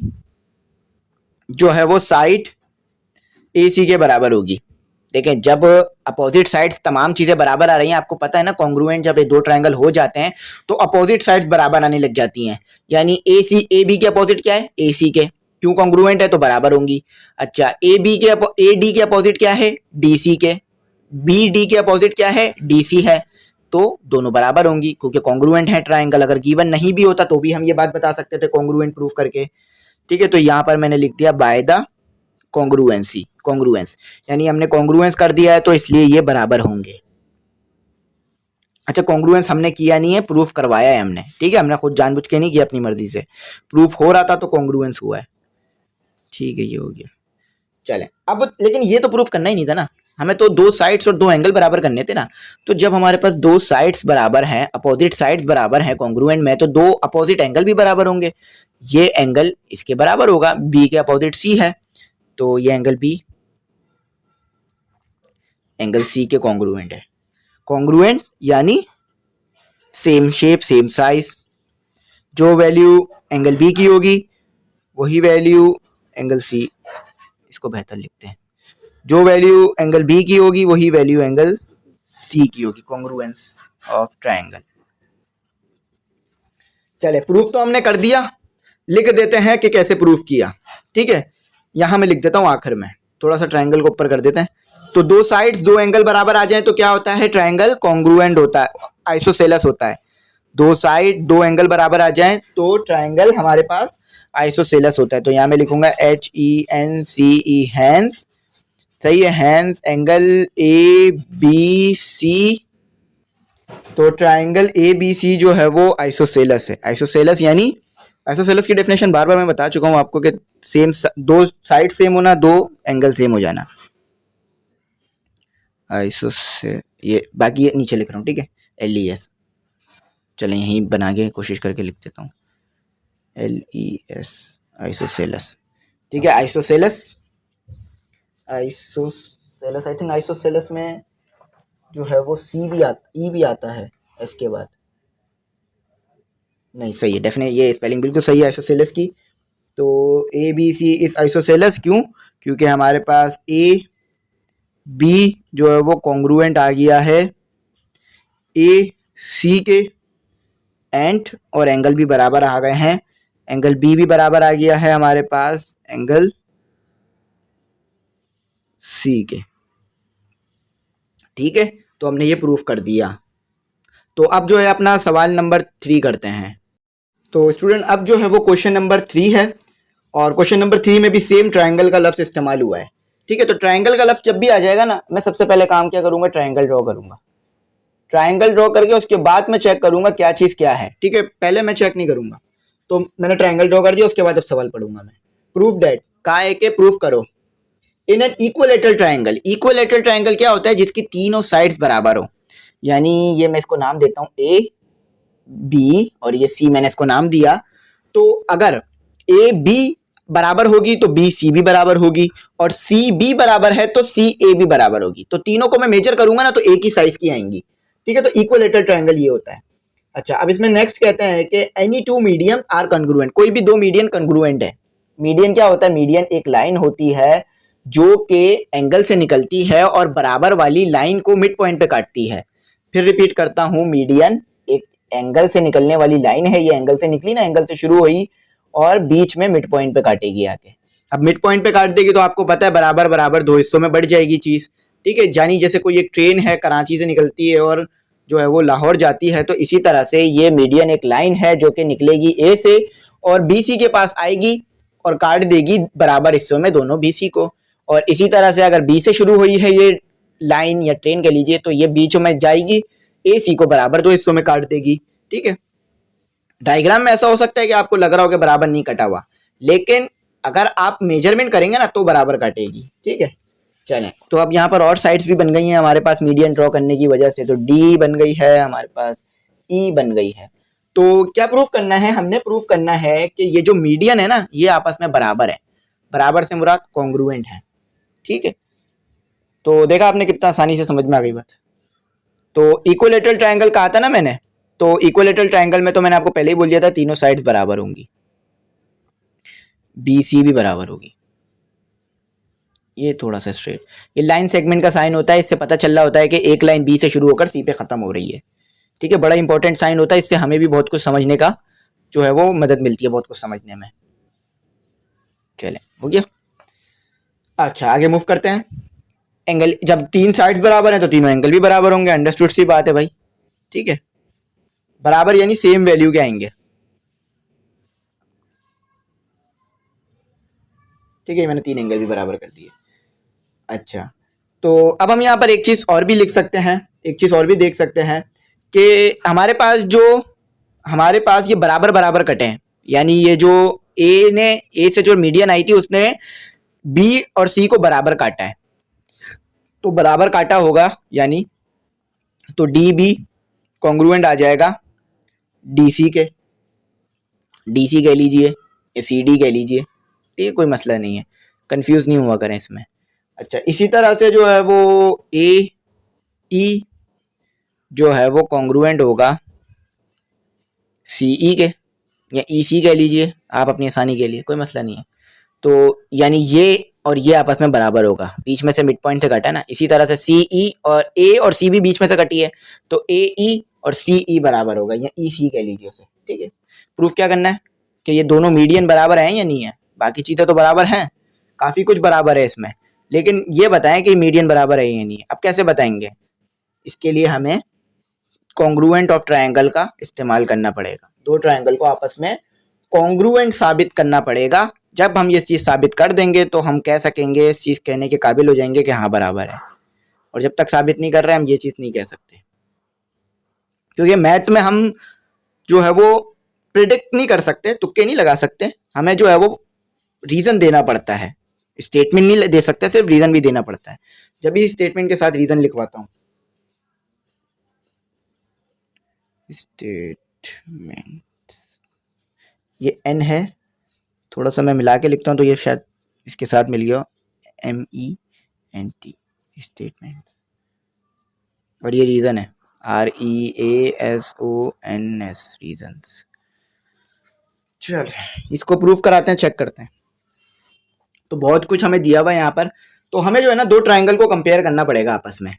जो है वो साइड AC के बराबर होगी। देखें, जब अपोजिट साइड्स तमाम चीजें बराबर आ रही हैं, आपको पता है ना कॉन्ग्रुएंट जब ये दो ट्रायंगल हो जाते हैं तो अपोजिट साइड्स बराबर आने लग जाती हैं। यानी AB के अपोजिट क्या है, AC के, क्यों कॉन्ग्रुएंट है तो बराबर होंगी। अच्छा, AD के अपोजिट क्या है, DC के, BD के अपोजिट क्या है, DC है, तो दोनों बराबर होंगी क्योंकि कॉन्ग्रुएंट है ट्रायंगल। अगर गिवन नहीं भी होता तो भी हम ये बात बता सकते थे कॉन्ग्रुएंट प्रूफ करके, ठीक है। तो यहाँ पर मैंने लिख दिया बाय द कॉन्ग्रुएंस, यानी हमने कॉन्ग्रुएंस कर दिया है तो इसलिए ये बराबर होंगे। अच्छा, कॉन्ग्रुएंस हमने किया नहीं है, प्रूफ करवाया है हमने, ठीक है, हमने खुद जानबूझ के नहीं किया, अपनी मर्जी से प्रूफ हो रहा था तो कॉन्ग्रुएंस हुआ है, ठीक है, ये हो गया। चलें अब, लेकिन ये तो प्रूफ करना ही नहीं था ना, हमें तो दो साइड्स और दो एंगल बराबर करने थे ना। तो जब हमारे पास दो साइड्स बराबर हैं, अपोजिट साइड्स बराबर हैं कॉन्ग्रुएंट में, तो दो अपोजिट एंगल भी बराबर होंगे। ये एंगल इसके बराबर होगा, B के अपोजिट C है, तो ये एंगल B एंगल C के कॉन्ग्रुएंट है। कॉन्ग्रुएंट यानी सेम शेप सेम साइज, जो वैल्यू एंगल B की होगी वही वैल्यू एंगल C, इसको बेहतर लिखते हैं, जो वैल्यू एंगल B की होगी वही वैल्यू एंगल C की होगी, कॉन्ग्रुएंस ऑफ ट्रायंगल। चले, प्रूफ तो हमने कर दिया, लिख देते हैं कि कैसे प्रूफ किया, ठीक है। यहां मैं लिख देता हूं आखिर में, थोड़ा सा ट्रायंगल को ऊपर कर देते हैं। तो दो साइड्स दो एंगल बराबर आ जाए तो क्या होता है, ट्रायंगल कॉन्ग्रुएंट होता है, आइसोसेलेस होता है। दो साइड दो एंगल बराबर आ जाए तो ट्रायंगल हमारे पास आइसोसेलेस होता है। तो यहां मैं लिखूंगा HENCE, हैंस, सही है, हैंस एंगल ABC, तो ट्रायंगल ABC जो है वो आइसोसेलेस है। आइसोसेलेस यानी, आइसोसेलेस की डेफिनेशन बार बार मैं बता चुका हूं आपको कि सेम, दो साइड सेम होना, दो एंगल सेम हो जाना, आइसोसे, ये बाकी ये नीचे लिख रहा हूँ, ठीक है, LES। चलें यहीं बना के कोशिश करके लिख देता हूँ, LES आइसोसेलेस, ठीक है। आइसोसेलेस आई थिंक आइसोसेलेस में जो है वो E भी आता है S के बाद, नहीं सही है, डेफिनेट ये स्पेलिंग बिल्कुल सही है आइसोसेलेस की। तो ABC इज आइसोसेलेस, क्यों, क्योंकि हमारे पास AB जो है वो कॉन्ग्रुएंट आ गया है AC के, एंड और एंगल भी बराबर आ गए हैं, एंगल B भी बराबर आ गया है हमारे पास एंगल C के, ठीक है। तो हमने ये प्रूफ कर दिया। तो अब जो है अपना सवाल नंबर 3 करते हैं। तो स्टूडेंट अब जो है वो क्वेश्चन नंबर 3 है, और क्वेश्चन नंबर 3 में भी सेम ट्रायंगल का लफ्ज इस्तेमाल हुआ है, ठीक है। तो ट्रायंगल का लफ्ज जब भी आ जाएगा ना, मैं सबसे पहले काम क्या करूंगा, ट्रायंगल ड्रॉ करूंगा। ट्रायंगल ड्रॉ करके उसके बाद मैं चेक करूंगा क्या चीज क्या है, ठीक है, पहले मैं चेक नहीं करूंगा। तो मैंने ट्रायंगल ड्रॉ कर दिया, उसके बाद अब सवाल पढ़ूंगा मैं। प्रूफ दैट, कहा है कि प्रूफ करो in an equilateral triangle. Equilateral triangle क्या होता है, जिसकी तीनों साइड्स बराबर हो, यानी ये मैं इसको नाम देता हूं A B और ये C मैंने इसको नाम दिया। तो अगर AB बराबर होगी तो BC भी बराबर होगी, और CB बराबर है तो CA भी बराबर होगी। तो तीनों को मैं मेजर करूंगा ना तो एक ही साइज की आएंगी, ठीक है। तो इक्विलेटरल ट्रायंगल ये होता है। अच्छा, अब इसमें नेक्स्ट कहते हैं कि any two medium are congruent, कोई भी दो मीडियन कॉन्ग्रुएंट है। मीडियन क्या होता है, मीडियन एक लाइन होती है जो के एंगल से निकलती है और बराबर वाली लाइन को मिड पॉइंट पे काटती है। फिर रिपीट करता हूं, मीडियन एक एंगल से निकलने वाली लाइन है, ये एंगल से निकली ना, एंगल से शुरू हुई और बीच में मिड पॉइंट पे काटेगी आके। अब मिड पॉइंट पे काट देगी तो आपको पता है बराबर बराबर दो हिस्सों में बढ़ जाएगी चीज, ठीक है, यानी जैसे कोई एक ट्रेन है कराची से निकलती है और जो है वो लाहौर जाती है, तो इसी तरह से ये मीडियन एक लाइन है जो कि निकलेगी ए से और बी सी के पास आएगी और काट देगी बराबर हिस्सों में दोनों बी सी को। और इसी तरह से अगर बी से शुरू हुई है ये लाइन या ट्रेन कह लीजिए, तो ये बीच में जाएगी, ए सी को बराबर दो हिस्सों में काट देगी। ठीक है, डायग्राम में ऐसा हो सकता है कि आपको लग रहा हो कि बराबर नहीं कटा हुआ, लेकिन अगर आप मेजरमेंट करेंगे ना तो बराबर काटेगी। ठीक है, चलें, तो अब यहाँ पर और साइड्स भी बन गई हैं हमारे पास मीडियन ड्रॉ करने की वजह से। तो डी बन गई है हमारे पास, ई बन गई है। तो क्या प्रूफ करना है, हमने प्रूफ करना है कि ये जो मीडियन है ना ये आपस में बराबर है। बराबर से मुराद कॉन्ग्रुएंट है। ठीक है, तो देखा आपने कितना आसानी से समझ में आ गई बात। तो इक्विलेटरल ट्रायंगल कहा था ना मैंने, तो इक्विलेटरल ट्रायंगल में तो मैंने आपको पहले ही बोल दिया था तीनों साइड्स बराबर होंगी, बी सी भी बराबर होगी। ये थोड़ा सा स्ट्रेट, ये लाइन सेगमेंट का साइन होता है, इससे पता चल रहा होता है कि एक लाइन बी से शुरू होकर सी पे खत्म हो रही है। ठीक है, बड़ा इंपॉर्टेंट साइन होता है, इससे हमें भी बहुत कुछ समझने का जो है वो मदद मिलती है, बहुत कुछ समझने में। चलें, हो गया। अच्छा, आगे मूव करते हैं। एंगल, जब तीन साइड्स बराबर हैं तो तीनों एंगल भी बराबर होंगे, अंडरस्टूड सी बात है भाई। ठीक है, बराबर यानी सेम वैल्यू के आएंगे। ठीक है, मैंने तीन एंगल भी बराबर कर दिए। अच्छा, तो अब हम यहाँ पर एक चीज और भी लिख सकते हैं, एक चीज और भी देख सकते हैं कि हमारे पास ये बराबर बराबर कटे हैं, यानी ये जो ए से जो मीडियन आई थी उसने बी और सी को बराबर काटा है, तो बराबर काटा होगा यानी तो डी बी कॉन्ग्रुएंट आ जाएगा डी सी के, डी सी कह लीजिए, सी डी कह लीजिए। ठीक है, कोई मसला नहीं है, कंफ्यूज नहीं हुआ करें इसमें। अच्छा, इसी तरह से जो है वो ए ई जो है वो कॉन्ग्रुएंट होगा सी ई के, या ई सी कह लीजिए आप अपनी आसानी के लिए, कोई मसला नहीं है। तो यानी ये और ये आपस में बराबर होगा, बीच में से मिड पॉइंट से कटा ना। इसी तरह से सी ई और ए और सी भी बीच में से कटी है, तो ए ई और सी ई बराबर होगा, या ई सी कह लीजिए उसे। ठीक है, प्रूफ क्या करना है कि ये दोनों मीडियन बराबर हैं या नहीं है। बाकी चीज़ें तो बराबर हैं, काफ़ी कुछ बराबर है इसमें, लेकिन ये बताएं कि मीडियन बराबर है या नहीं है। अब कैसे बताएंगे, इसके लिए हमें कॉन्ग्रुएंट ऑफ ट्रायंगल का इस्तेमाल करना पड़ेगा। दो ट्रायंगल को आपस में कॉन्ग्रुएंट साबित करना पड़ेगा। जब हम ये चीज़ साबित कर देंगे तो हम कह सकेंगे, इस चीज़ कहने के काबिल हो जाएंगे कि हाँ बराबर है। और जब तक साबित नहीं कर रहे हम ये चीज़ नहीं कह सकते, क्योंकि मैथ में हम जो है वो प्रिडिक्ट नहीं कर सकते, तुक्के नहीं लगा सकते, हमें जो है वो रीज़न देना पड़ता है। स्टेटमेंट नहीं दे सकते, सिर्फ रीज़न भी देना पड़ता है। जब भी स्टेटमेंट के साथ रीज़न लिखवाता हूँ, स्टेटमेंट, ये एन है, थोड़ा सा मैं मिला के लिखता हूँ तो ये शायद इसके साथ मिल गया, MENT, स्टेटमेंट, और ये रीज़न है REASONS, रीजंस। चल, इसको प्रूफ कराते हैं, चेक करते हैं। तो बहुत कुछ हमें दिया हुआ है यहाँ पर, तो हमें जो है ना दो ट्रायंगल को कंपेयर करना पड़ेगा आपस में।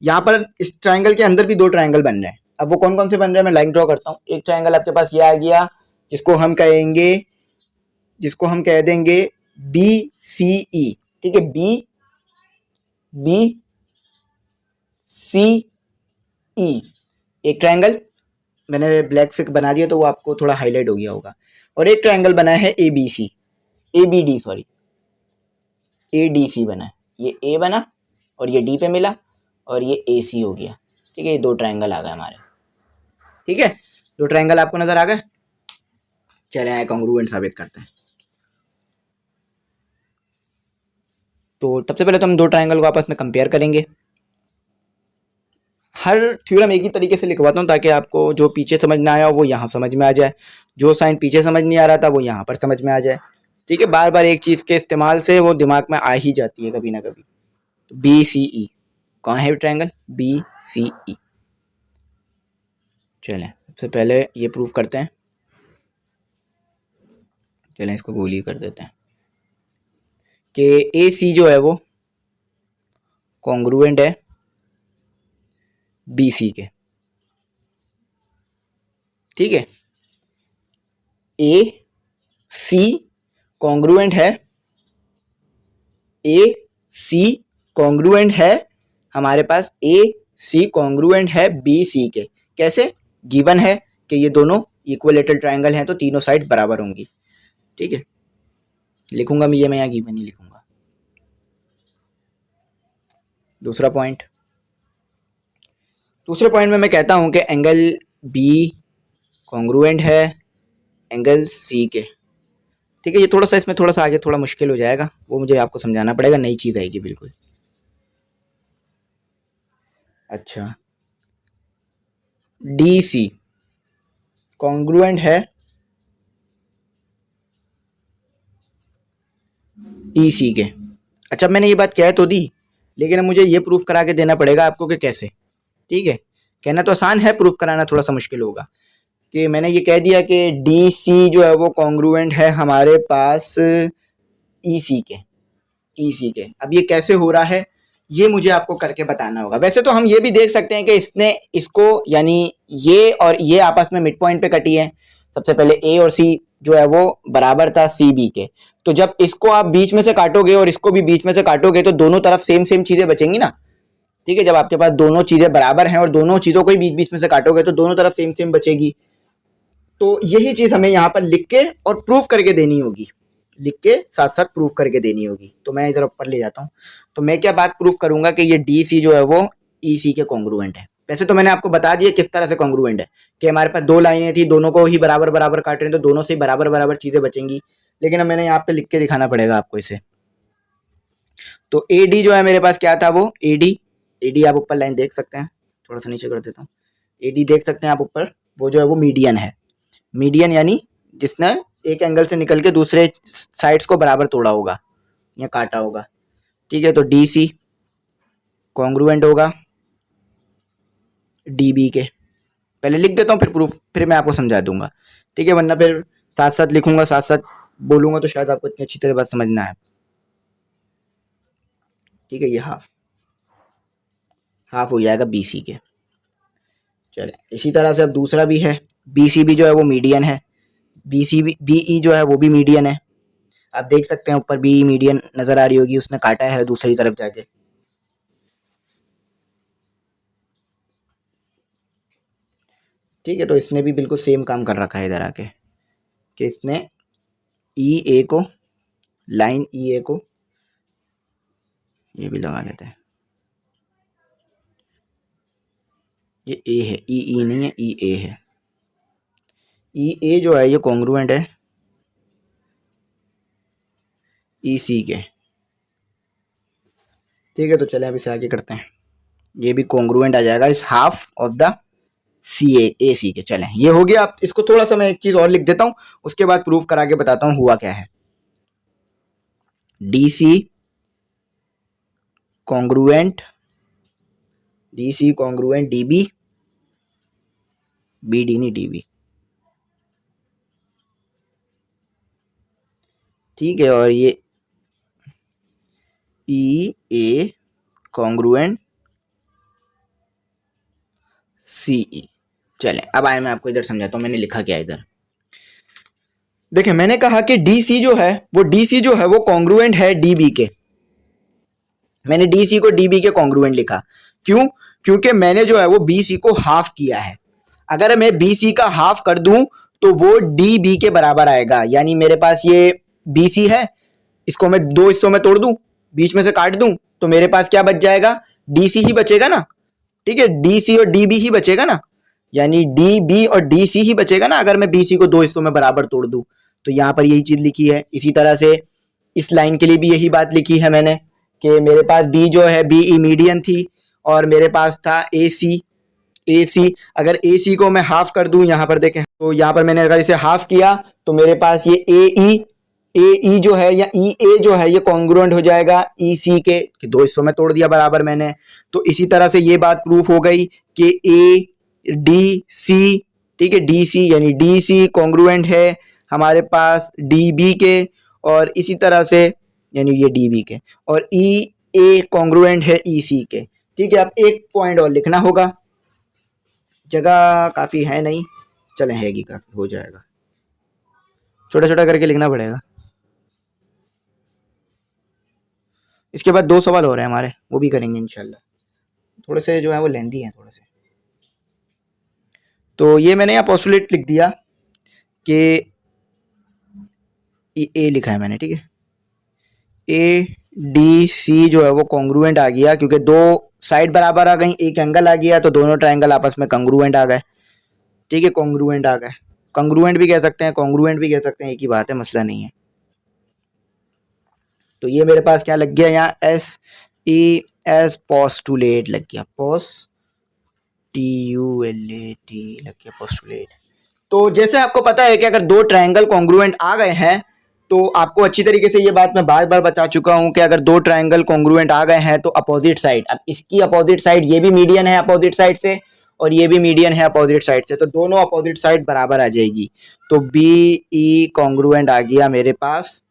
यहाँ पर इस ट्रायंगल के अंदर भी दो ट्रायंगल बन रहे हैं। अब वो कौन कौन से बन रहे हैं मैं लाइन ड्रॉ करता हूँ। एक ट्रायंगल आपके पास ये आ गया, जिसको हम कह देंगे BCE। ठीक है, BCE एक ट्रायंगल मैंने ब्लैक से बना दिया तो वो आपको थोड़ा हाईलाइट हो गया होगा। और एक ट्रायंगल बना है ADC बना है, ये A बना और ये D पे मिला और ये AC हो गया। ठीक है, ये दो ट्रायंगल आ गए हमारे। ठीक है, दो ट्रायंगल आपको नजर आ गए। चले आए कॉन्ग्रुएंट साबित करते हैं। तो सबसे पहले तो हम दो ट्रायंगल को आपस में कंपेयर करेंगे। हर थ्योरम एक ही तरीके से लिखवाता हूँ ताकि आपको जो पीछे समझ में आया वो यहाँ समझ में आ जाए, जो साइन पीछे समझ नहीं आ रहा था वो यहाँ पर समझ में आ जाए। ठीक है, बार बार एक चीज़ के इस्तेमाल से वो दिमाग में आ ही जाती है कभी ना कभी। तो BCE कौन है ट्रायंगल BCE। चलें, सबसे पहले ये प्रूफ करते हैं। चलें, इसको गोली कर देते हैं कि AC जो है वो कॉन्ग्रुएंट है BC के। ठीक है, AC कॉन्ग्रुएंट है हमारे पास ए सी कॉन्ग्रुएंट है बी सी के। कैसे? गिवन है कि ये दोनों इक्विलेटरल ट्रायंगल हैं तो तीनों साइड बराबर होंगी। ठीक है, लिखूंगा मैं ये, मैं यहाँ गिवन ही लिखूंगा। दूसरे पॉइंट में मैं कहता हूं कि एंगल बी कॉन्ग्रुएंट है एंगल सी के। ठीक है, ये थोड़ा सा इसमें थोड़ा सा आगे थोड़ा मुश्किल हो जाएगा, वो मुझे आपको समझाना पड़ेगा, नई चीज़ आएगी बिल्कुल। अच्छा, डी सी कॉन्ग्रुएंट है ई सी के। अच्छा, मैंने ये बात कह तो दी, लेकिन अब मुझे ये प्रूफ करा के देना पड़ेगा आपको कि कैसे। ठीक है, कहना तो आसान है, प्रूफ कराना थोड़ा सा मुश्किल होगा। कि मैंने ये कह दिया कि डी सी जो है वो कॉन्ग्रुएंट है हमारे पास ई सी के। अब ये कैसे हो रहा है ये मुझे आपको करके बताना होगा। वैसे तो हम ये भी देख सकते हैं कि इसने इसको यानी ये और ये आपस में मिड पॉइंट पे कटी है। सबसे पहले ए और सी जो है वो बराबर था सी बी के, तो जब इसको आप बीच में से काटोगे और इसको भी बीच में से काटोगे तो दोनों तरफ सेम सेम चीजें बचेंगी ना। ठीक है, जब आपके पास दोनों चीजें बराबर हैं और दोनों चीजों को ही बीच बीच में से काटोगे तो दोनों तरफ सेम सेम बचेगी। तो यही चीज हमें यहाँ पर लिख के और प्रूफ करके देनी होगी, लिख के साथ साथ प्रूफ करके देनी होगी। तो मैं इधर ऊपर ले जाता हूँ। तो मैं क्या बात प्रूफ करूंगा कि ये डी सी जो है वो ई सी के कॉन्ग्रुएंट है। वैसे तो मैंने आपको बता दिया किस तरह से कॉन्ग्रुएंट है, कि हमारे पास दो लाइनें थी, दोनों को ही बराबर बराबर काट रहे हैं तो दोनों से ही बराबर बराबर चीजें बचेंगी। लेकिन अब मैंने यहाँ पे लिख के दिखाना पड़ेगा आपको इसे। तो ए डी जो है मेरे पास क्या था, वो ए डी आप ऊपर लाइन देख सकते हैं, थोड़ा सा नीचे कर देता हूँ। ए डी देख सकते हैं आप ऊपर, वो जो है वो मीडियन है। मीडियन यानी जिसने एक एंगल से निकल के दूसरे साइड्स को बराबर तोड़ा होगा या काटा होगा। ठीक है, तो डी सी कॉन्ग्रुएंट होगा डी बी के। पहले लिख देता हूँ फिर प्रूफ, फिर मैं आपको समझा दूंगा। ठीक है, वरना फिर साथ साथ लिखूंगा साथ साथ बोलूंगा तो शायद आपको इतनी अच्छी तरह बात समझना है। ठीक है, ये हाफ हो जाएगा बी सी के। चले, इसी तरह से अब दूसरा भी है, बी सी बी जो है वो मीडियन है, बी सी बी ई जो है वो भी मीडियन है। आप देख सकते हैं ऊपर बी मीडियन नजर आ रही होगी, उसने काटा है दूसरी तरफ जाके। ठीक है, तो इसने भी बिल्कुल सेम काम कर रखा है इधर आके, कि इसने ई ए को, लाइन ई ए को, ये भी लगा लेते हैं, ये ए है, ई ई नहीं है, ई ए है। ई ए जो है ये कॉन्ग्रुएंट है ई सी के। ठीक है, तो चले अब इसे आगे करते हैं। ये भी कॉन्ग्रुएंट आ जाएगा इस half of the C A C के। चलें, ये हो गया। आप इसको थोड़ा सा मैं एक चीज और लिख देता हूं, उसके बाद प्रूफ करा के बताता हूं हुआ क्या है। D C congruent D B, B D नहीं डी बी। ठीक है, और ये ई ए कॉन्ग्रुएंट सी ई। चलें, अब आए मैं आपको इधर समझाता हूं मैंने लिखा क्या इधर। देखिए, मैंने कहा कि डी सी जो है वो कॉन्ग्रुएंट है डी बी के। मैंने डी सी को डी बी के कॉन्ग्रुएंट लिखा। क्यों? क्योंकि मैंने जो है वो बी सी को हाफ किया है। अगर मैं बी सी का हाफ कर दूं तो वो डी बी के बराबर आएगा। यानी मेरे पास ये बी सी है, इसको मैं दो हिस्सों में तोड़ दूं, बीच में से काट दूं, तो मेरे पास क्या बच जाएगा, डी सी ही बचेगा ना। ठीक है, डी सी और डी बी ही बचेगा ना, यानी डी बी और डी सी ही बचेगा ना अगर मैं बी सी को दो हिस्सों में बराबर तोड़ दूं। तो यहां पर यही चीज लिखी है। इसी तरह से इस लाइन के लिए भी यही बात लिखी है मैंने, कि मेरे पास बी जो है बी ई मीडियन थी और मेरे पास था ए सी। अगर ए सी को मैं हाफ कर दूं, यहां पर देखें, तो यहां पर मैंने अगर इसे हाफ किया तो मेरे पास ये ए ई जो है या ई ए जो है ये कॉन्ग्रुएंट हो जाएगा ई सी के, कि दो हिस्सों में तोड़ दिया बराबर मैंने। तो इसी तरह से ये बात प्रूफ हो गई कि ए डी सी, ठीक है, डी सी यानी डी सी कॉन्ग्रुएंट है हमारे पास डी बी के, और इसी तरह से यानी ये डी बी के, और ई ए कॉन्ग्रुएंट है ई सी के। ठीक है, अब एक पॉइंट और लिखना होगा, जगह काफ़ी है नहीं, चले हैगी काफ़ी, हो जाएगा, छोटा छोटा करके लिखना पड़ेगा। इसके बाद दो सवाल हो रहे हैं हमारे, वो भी करेंगे इंशाल्लाह। थोड़े से जो है वो लेंदी हैं थोड़े से। तो ये मैंने यहाँ पोस्टुलेट लिख दिया कि ए लिखा है मैंने, ठीक है। ए डी सी जो है वो कॉन्ग्रुएंट आ गया, क्योंकि दो साइड बराबर आ गई, एक एंगल आ गया, तो दोनों ट्रायंगल आपस में कंग्रुएंट आ गए, ठीक है। कॉन्ग्रुएंट आ गए, कंग्रुएंट भी कह सकते हैं, कॉन्ग्रुएंट भी कह सकते हैं, एक ही बात है, मसला नहीं है। तो ये मेरे पास क्या लग गया यहाँ, एस ई एस पोस्टुलेट लग गया, पोस्टुलेट लग गया, पोस्टुलेट। तो जैसे आपको पता है कि अगर दो ट्रायंगल कॉन्ग्रुएंट आ गए हैं, तो आपको अच्छी तरीके से ये बात मैं बार बार बता चुका हूं कि अगर दो ट्रायंगल कॉन्ग्रुएंट आ गए हैं तो अपोजिट साइड, अब इसकी अपोजिट साइड, ये भी मीडियन है अपोजिट साइड से और ये भी मीडियन है अपोजिट साइड से, तो दोनों अपोजिट साइड बराबर आ जाएगी। तो बी ई कॉन्ग्रुएंट आ गया मेरे पास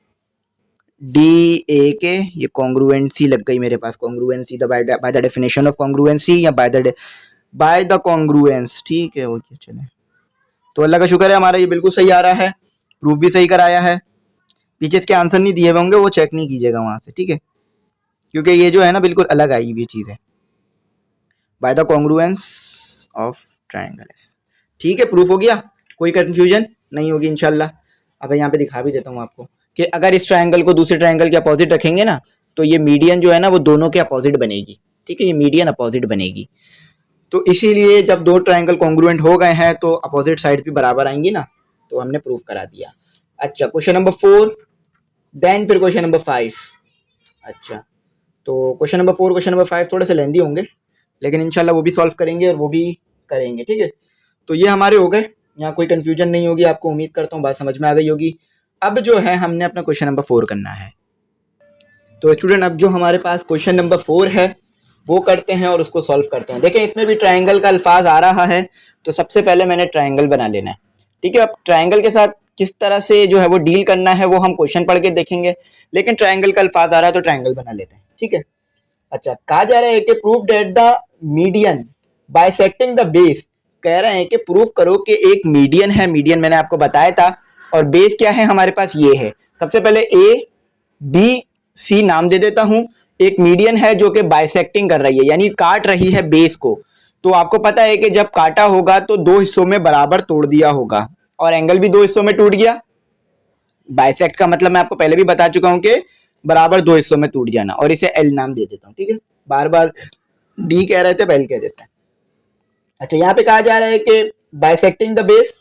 डी ए के, ये कॉन्ग्रुएंसी लग गई मेरे पास, congruency by the definition of congruency या बाय द कॉन्ग्रुएंस, ठीक है। ओके चले, तो अल्लाह का शुक्र है हमारा ये बिल्कुल सही आ रहा है, प्रूफ भी सही कराया है। पीछे इसके आंसर नहीं दिए हुए होंगे, वो चेक नहीं कीजिएगा वहां से, ठीक है, क्योंकि ये जो है ना बिल्कुल अलग आई हुई चीज़ है, bye the congruence of triangles, ठीक है। प्रूफ हो गया, कोई कंफ्यूजन नहीं होगी इंशाल्लाह। अब यहाँ पे दिखा भी देता हूँ आपको कि अगर इस ट्रायंगल को दूसरे ट्रायंगल के अपोजिट रखेंगे ना, तो ये मीडियन जो है ना वो दोनों के अपोजिट बनेगी, ठीक है, ये मीडियन अपोजिट बनेगी। तो इसीलिए जब दो ट्रायंगल कॉन्ग्रुएंट हो गए हैं तो अपोजिट साइड भी बराबर आएंगी ना, तो हमने प्रूफ करा दिया। अच्छा, क्वेश्चन नंबर 4, देन फिर क्वेश्चन नंबर 5। अच्छा, तो क्वेश्चन नंबर 4, क्वेश्चन नंबर 5 थोड़े से लेंदी होंगे, लेकिन इंशाल्लाह वो भी सॉल्व करेंगे और वो भी करेंगे, ठीक है। तो ये हमारे हो गए, यहाँ कोई कंफ्यूजन नहीं होगी आपको, उम्मीद करता हूँ बात समझ में आ गई होगी। अब जो है हमने अपना क्वेश्चन नंबर 4 करना है। तो स्टूडेंट अब जो हमारे पास क्वेश्चन नंबर 4 है वो करते हैं और उसको सॉल्व करते हैं। देखें इसमें भी ट्रायंगल का अल्फाज आ रहा है, तो सबसे पहले मैंने ट्रायंगल बना लेना है, ठीक है। अब ट्रायंगल के साथ किस तरह से जो है वो डील करना है वो हम क्वेश्चन पढ़ के देखेंगे, लेकिन ट्रायंगल का अल्फाज आ रहा है तो ट्रायंगल बना लेते हैं, ठीक है। अच्छा, कहा जा रहा है कि prove that the median bisecting the base, कह रहे हैं कि प्रूव करो कि एक मीडियन है, मीडियन मैंने आपको बताया था, और बेस क्या है हमारे पास ये है। सबसे पहले ए बी सी नाम दे देता हूं, एक मीडियन है जो कि बाइसेक्टिंग कर रही है, यानी काट रही है बेस को। तो आपको पता है कि जब काटा होगा तो दो हिस्सों में बराबर तोड़ दिया होगा, और एंगल भी दो हिस्सों में टूट गया। बाइसेक्ट का मतलब मैं आपको पहले भी बता चुका हूं कि बराबर दो हिस्सों में टूट जाना, और इसे एल नाम दे देता हूं, ठीक है। बार बार डी कह रहे थे, एल कह देते हैं। अच्छा, यहाँ पे कहा जा रहा है कि बाइसेक्टिंग द बेस।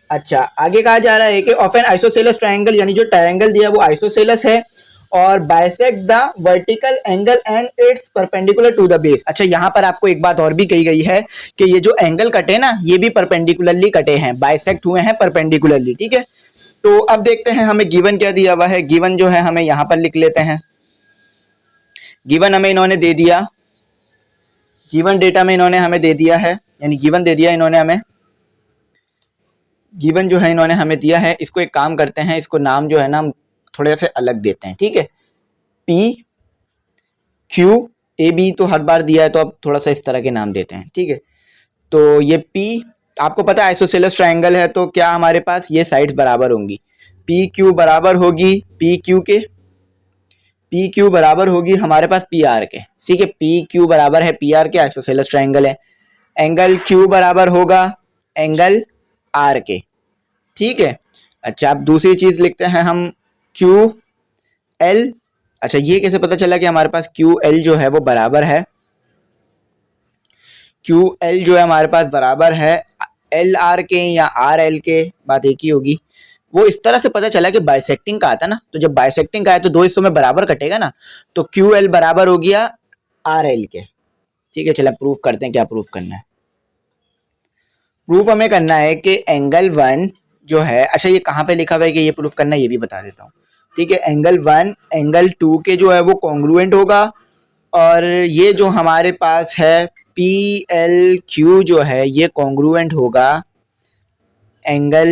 अच्छा, आगे कहा जा रहा है कि ऑफ एन आइसोसेलेस ट्रायंगल, यानी जो ट्रायंगल दिया है वो आइसोसेलेस है और bisect the vertical angle and its perpendicular to the base. अच्छा, यहाँ पर आपको एक बात और भी कही गई है कि ये जो एंगल कटे ना ये भी परपेंडिकुलरली कटे हैं, बाइसेक्ट हुए हैं परपेंडिकुलरली, ठीक है। तो अब देखते हैं हमें गिवन क्या दिया हुआ है। गिवन जो है हमें यहाँ पर लिख लेते हैं। गिवन हमें इन्होंने दे दिया, गिवन डेटा में इन्होंने हमें दे दिया है, यानी गिवन दे दिया इन्होंने हमें, गिवन जो है इन्होंने हमें दिया है। इसको एक काम करते हैं, इसको नाम जो है ना हम थोड़े से अलग देते हैं, ठीक है। पी क्यू ए बी तो हर बार दिया है, तो अब थोड़ा सा इस तरह के नाम देते हैं, ठीक है। तो ये पी, आपको पता है आइसोसेलेस ट्रायंगल है तो क्या हमारे पास ये साइड्स बराबर होंगी, पी क्यू बराबर होगी पी क्यू के, पी क्यू बराबर होगी हमारे पास पी आर के, ठीक है। पी क्यू बराबर है पी आर के, आइसोसेलेस ट्रायंगल है। एंगल क्यू बराबर होगा एंगल आर के, ठीक है। अच्छा, अब दूसरी चीज लिखते हैं हम क्यू एल। अच्छा, ये कैसे पता चला कि हमारे पास क्यू एल जो है वो बराबर है, क्यू एल जो है हमारे पास बराबर है एल आर के या आर एल के, बात एक ही होगी। वो इस तरह से पता चला कि बाइसेक्टिंग का आता ना, तो जब बाइसेक्टिंग का है तो दो हिस्सों में बराबर कटेगा ना, तो क्यू एल बराबर हो गया आर एल के, ठीक है। चलो प्रूफ करते हैं, क्या प्रूफ करना है। प्रूफ हमें करना है कि एंगल 1 जो है, अच्छा ये कहाँ पे लिखा हुआ है कि ये प्रूफ करना है, ये भी बता देता हूँ, ठीक है। एंगल 1 एंगल 2 के जो है वो कॉन्ग्रुएंट होगा, और ये जो हमारे पास है पी एल क्यू जो है ये कॉन्ग्रुएंट होगा एंगल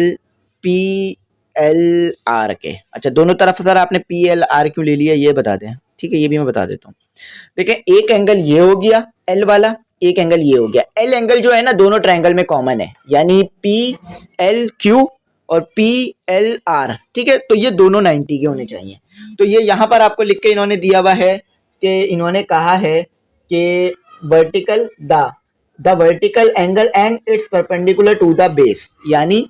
पी एल आर के। अच्छा, दोनों तरफ सर आपने पी एल आर क्यू ले लिया, ये बता दें, ठीक है, ये भी मैं बता देता हूँ। देखिए, एक एंगल ये हो गया एल वाला, एक एंगल ये हो गया। एल एंगल जो है ना दोनों ट्रायंगल में कॉमन है, यानी पी एल क्यू और पी एल आर, ठीक है। तो ये दोनों 90 के होने चाहिए। तो ये यहाँ पर आपको लिख के इन्होंने दिया हुआ है कि इन्होंने कहा है कि vertical the vertical angle and its perpendicular to the base, यानी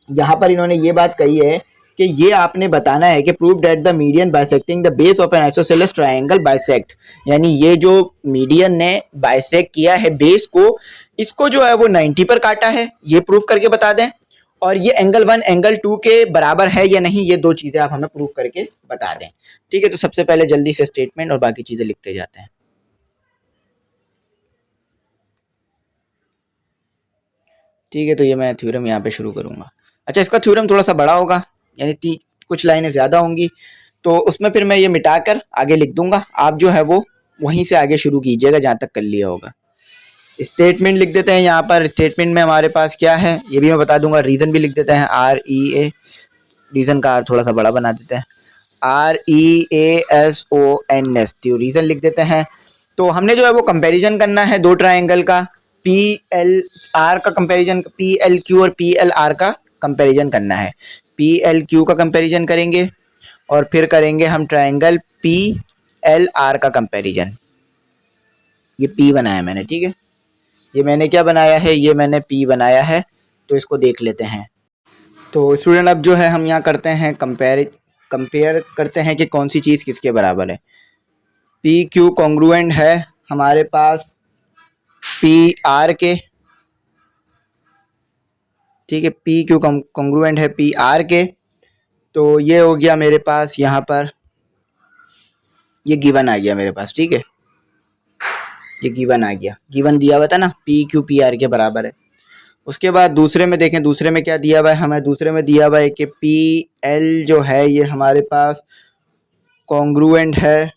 यहाँ पर इन्होंने ये बात कही है कि ये आपने बताना है कि prove that the median bisecting the base of an isosceles triangle bisect, यानी ये जो मीडियन ने बाइसेक्ट किया है बेस को, इसको जो है वो 90 पर काटा है, ये प्रूफ करके बता दें। और ये एंगल 1 एंगल 2 के बराबर है या नहीं, ये दो चीजें आप हमें प्रूफ करके बता दें। ठीक है, तो सबसे पहले जल्दी से स्टेटमेंट और बाकी चीजें लिखते जाते हैं। ठीक है, तो ये मैं थ्योरम यहाँ पे शुरू करूंगा। अच्छा, इसका थ्योरम थोड़ा सा बड़ा होगा, यानी कुछ लाइनें ज़्यादा होंगी, तो उसमें फिर मैं ये मिटाकर आगे लिख दूंगा। आप जो है वो वहीं से आगे शुरू कीजिएगा जहाँ तक कर लिया होगा। स्टेटमेंट लिख देते हैं यहाँ पर। स्टेटमेंट में हमारे पास क्या है ये भी मैं बता दूंगा। रीज़न भी लिख देते हैं, REA, रीज़न का थोड़ा सा बड़ा बना देते हैं, REASONS, तो रीज़न लिख देते हैं। तो हमने जो है वो कंपैरिजन करना है दो ट्रायंगल का, PLR का कंपैरिजन, PLQ और PLR का कंपैरिजन करना है। PLQ का कंपैरिजन करेंगे और फिर करेंगे हम ट्रायंगल PLR का कंपैरिजन। ये P बनाया मैंने, ठीक है, ये मैंने क्या बनाया है, ये मैंने P बनाया है, तो इसको देख लेते हैं। तो स्टूडेंट अब जो है हम यहाँ करते हैं कंपेयर करते हैं कि कौन सी चीज़ किसके बराबर है। PQ कॉन्ग्रुएंट है हमारे पास PR के, ठीक है, PQ कॉन्ग्रुएंट है PR के, तो ये हो गया मेरे पास यहाँ पर, ये गिवन आ गया मेरे पास, ठीक है, ये गिवन आ गया, गिवन दिया हुआ था ना PQ PR के बराबर है। उसके बाद दूसरे में देखें, दूसरे में क्या दिया हुआ है हमें, दूसरे में दिया हुआ है कि PL जो है ये हमारे पास कॉन्ग्रुएंट है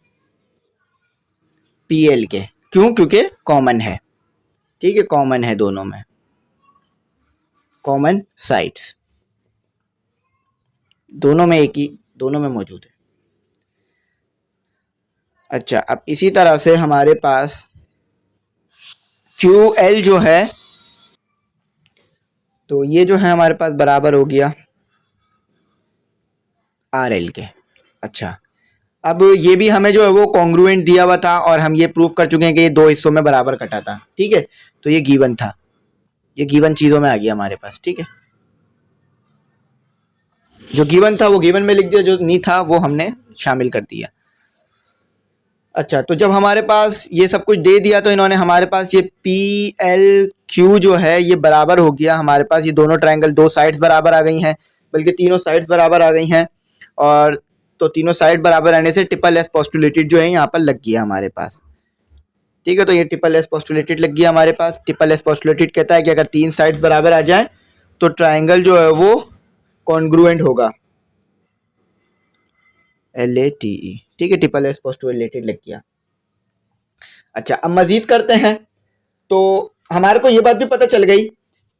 PL के, क्यों, क्योंकि कॉमन है, ठीक है, कॉमन है दोनों में, कॉमन साइड्स दोनों में एक ही, दोनों में मौजूद है। अच्छा, अब इसी तरह से हमारे पास QL जो है, तो ये जो है हमारे पास बराबर हो गया RL के। अच्छा, अब ये भी हमें जो है वो कॉन्ग्रुएंट दिया हुआ था और हम ये प्रूफ कर चुके हैं कि ये दो हिस्सों में बराबर कटा था, ठीक है, तो ये गिवन था, ये गिवन चीज़ों में आ गया हमारे पास, ठीक है, जो गिवन था वो गिवन में लिख दिया, जो नहीं था वो हमने शामिल कर दिया। अच्छा, तो जब हमारे पास ये सब कुछ दे दिया तो इन्होंने हमारे पास ये PLQ जो है ये बराबर हो गया हमारे पास, ये दोनों ट्रायंगल दो साइड्स बराबर आ गई हैं, बल्कि तीनों साइड्स बराबर आ गई हैं, और तो तीनों साइड बराबर आने से ट्रिपल एस पोस्टुलेटेड जो है यहाँ पर लग गया हमारे पास, ठीक है, तो ये ट्रिपल एस पोस्टुलेटेड लग गया हमारे पास। ट्रिपल एस पोस्टुलेटेड कहता है कि अगर तीन साइड्स बराबर आ जाए तो ट्रायंगल जो है वो कॉन्ग्रुएंट होगा, LATE, ठीक है, ट्रिपल एस पोस्टुलेटेड लग गया। अच्छा, अब मजीद करते हैं, तो हमारे को ये बात भी पता चल गई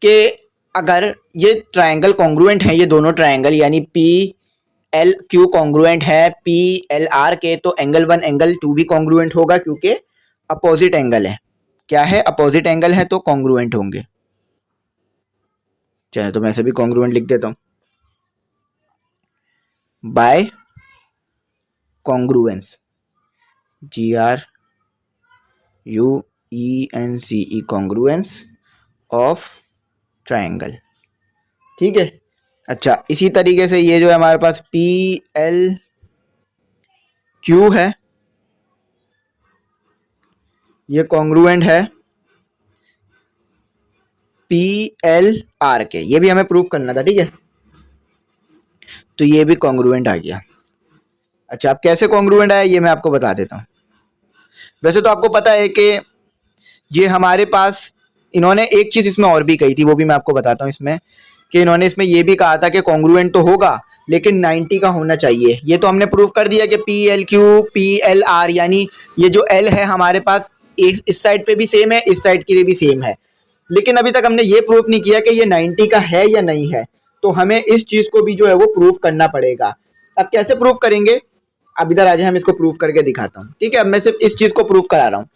कि अगर ये ट्रायंगल कॉन्ग्रुएंट है, ये दोनों ट्रायंगल यानी PLQ कॉन्ग्रुएंट है PLR के, तो एंगल 1 एंगल 2 भी कॉन्ग्रुएंट होगा, क्योंकि अपोजिट एंगल है। क्या है, अपोजिट एंगल है, तो कॉन्ग्रुएंट होंगे। चलिए, तो मैं इसे भी कॉन्ग्रुएंट लिख देता हूँ, by congruence, GRUENCE, congruence of triangle, ठीक है। अच्छा, इसी तरीके से ये जो है हमारे पास PLQ है, ये कॉन्ग्रुएंट है PLR के, ये भी हमें प्रूफ करना था, ठीक है, तो ये भी कॉन्ग्रुएंट आ गया। अच्छा, अब कैसे कॉन्ग्रुएंट आया ये मैं आपको बता देता हूँ। वैसे तो आपको पता है कि ये हमारे पास, इन्होंने एक चीज़ इसमें और भी कही थी, वो भी मैं आपको बताता हूँ इसमें, कि इन्होंने इसमें ये भी कहा था कि कॉन्ग्रुएंट तो होगा लेकिन 90 का होना चाहिए। ये तो हमने प्रूफ कर दिया कि PLQ PLR, यानी ये जो L है हमारे पास इस साइड पे भी सेम है, इस साइड के लिए भी सेम है, लेकिन अभी तक हमने ये प्रूफ नहीं किया कि ये 90 का है या नहीं है, तो हमें इस चीज़ को भी जो है वो प्रूफ करना पड़ेगा। अब कैसे प्रूफ करेंगे, अब इधर आ जाए, हम इसको प्रूफ करके दिखाता हूँ, ठीक है। अब मैं सिर्फ इस चीज़ को प्रूफ करा रहा हूँ।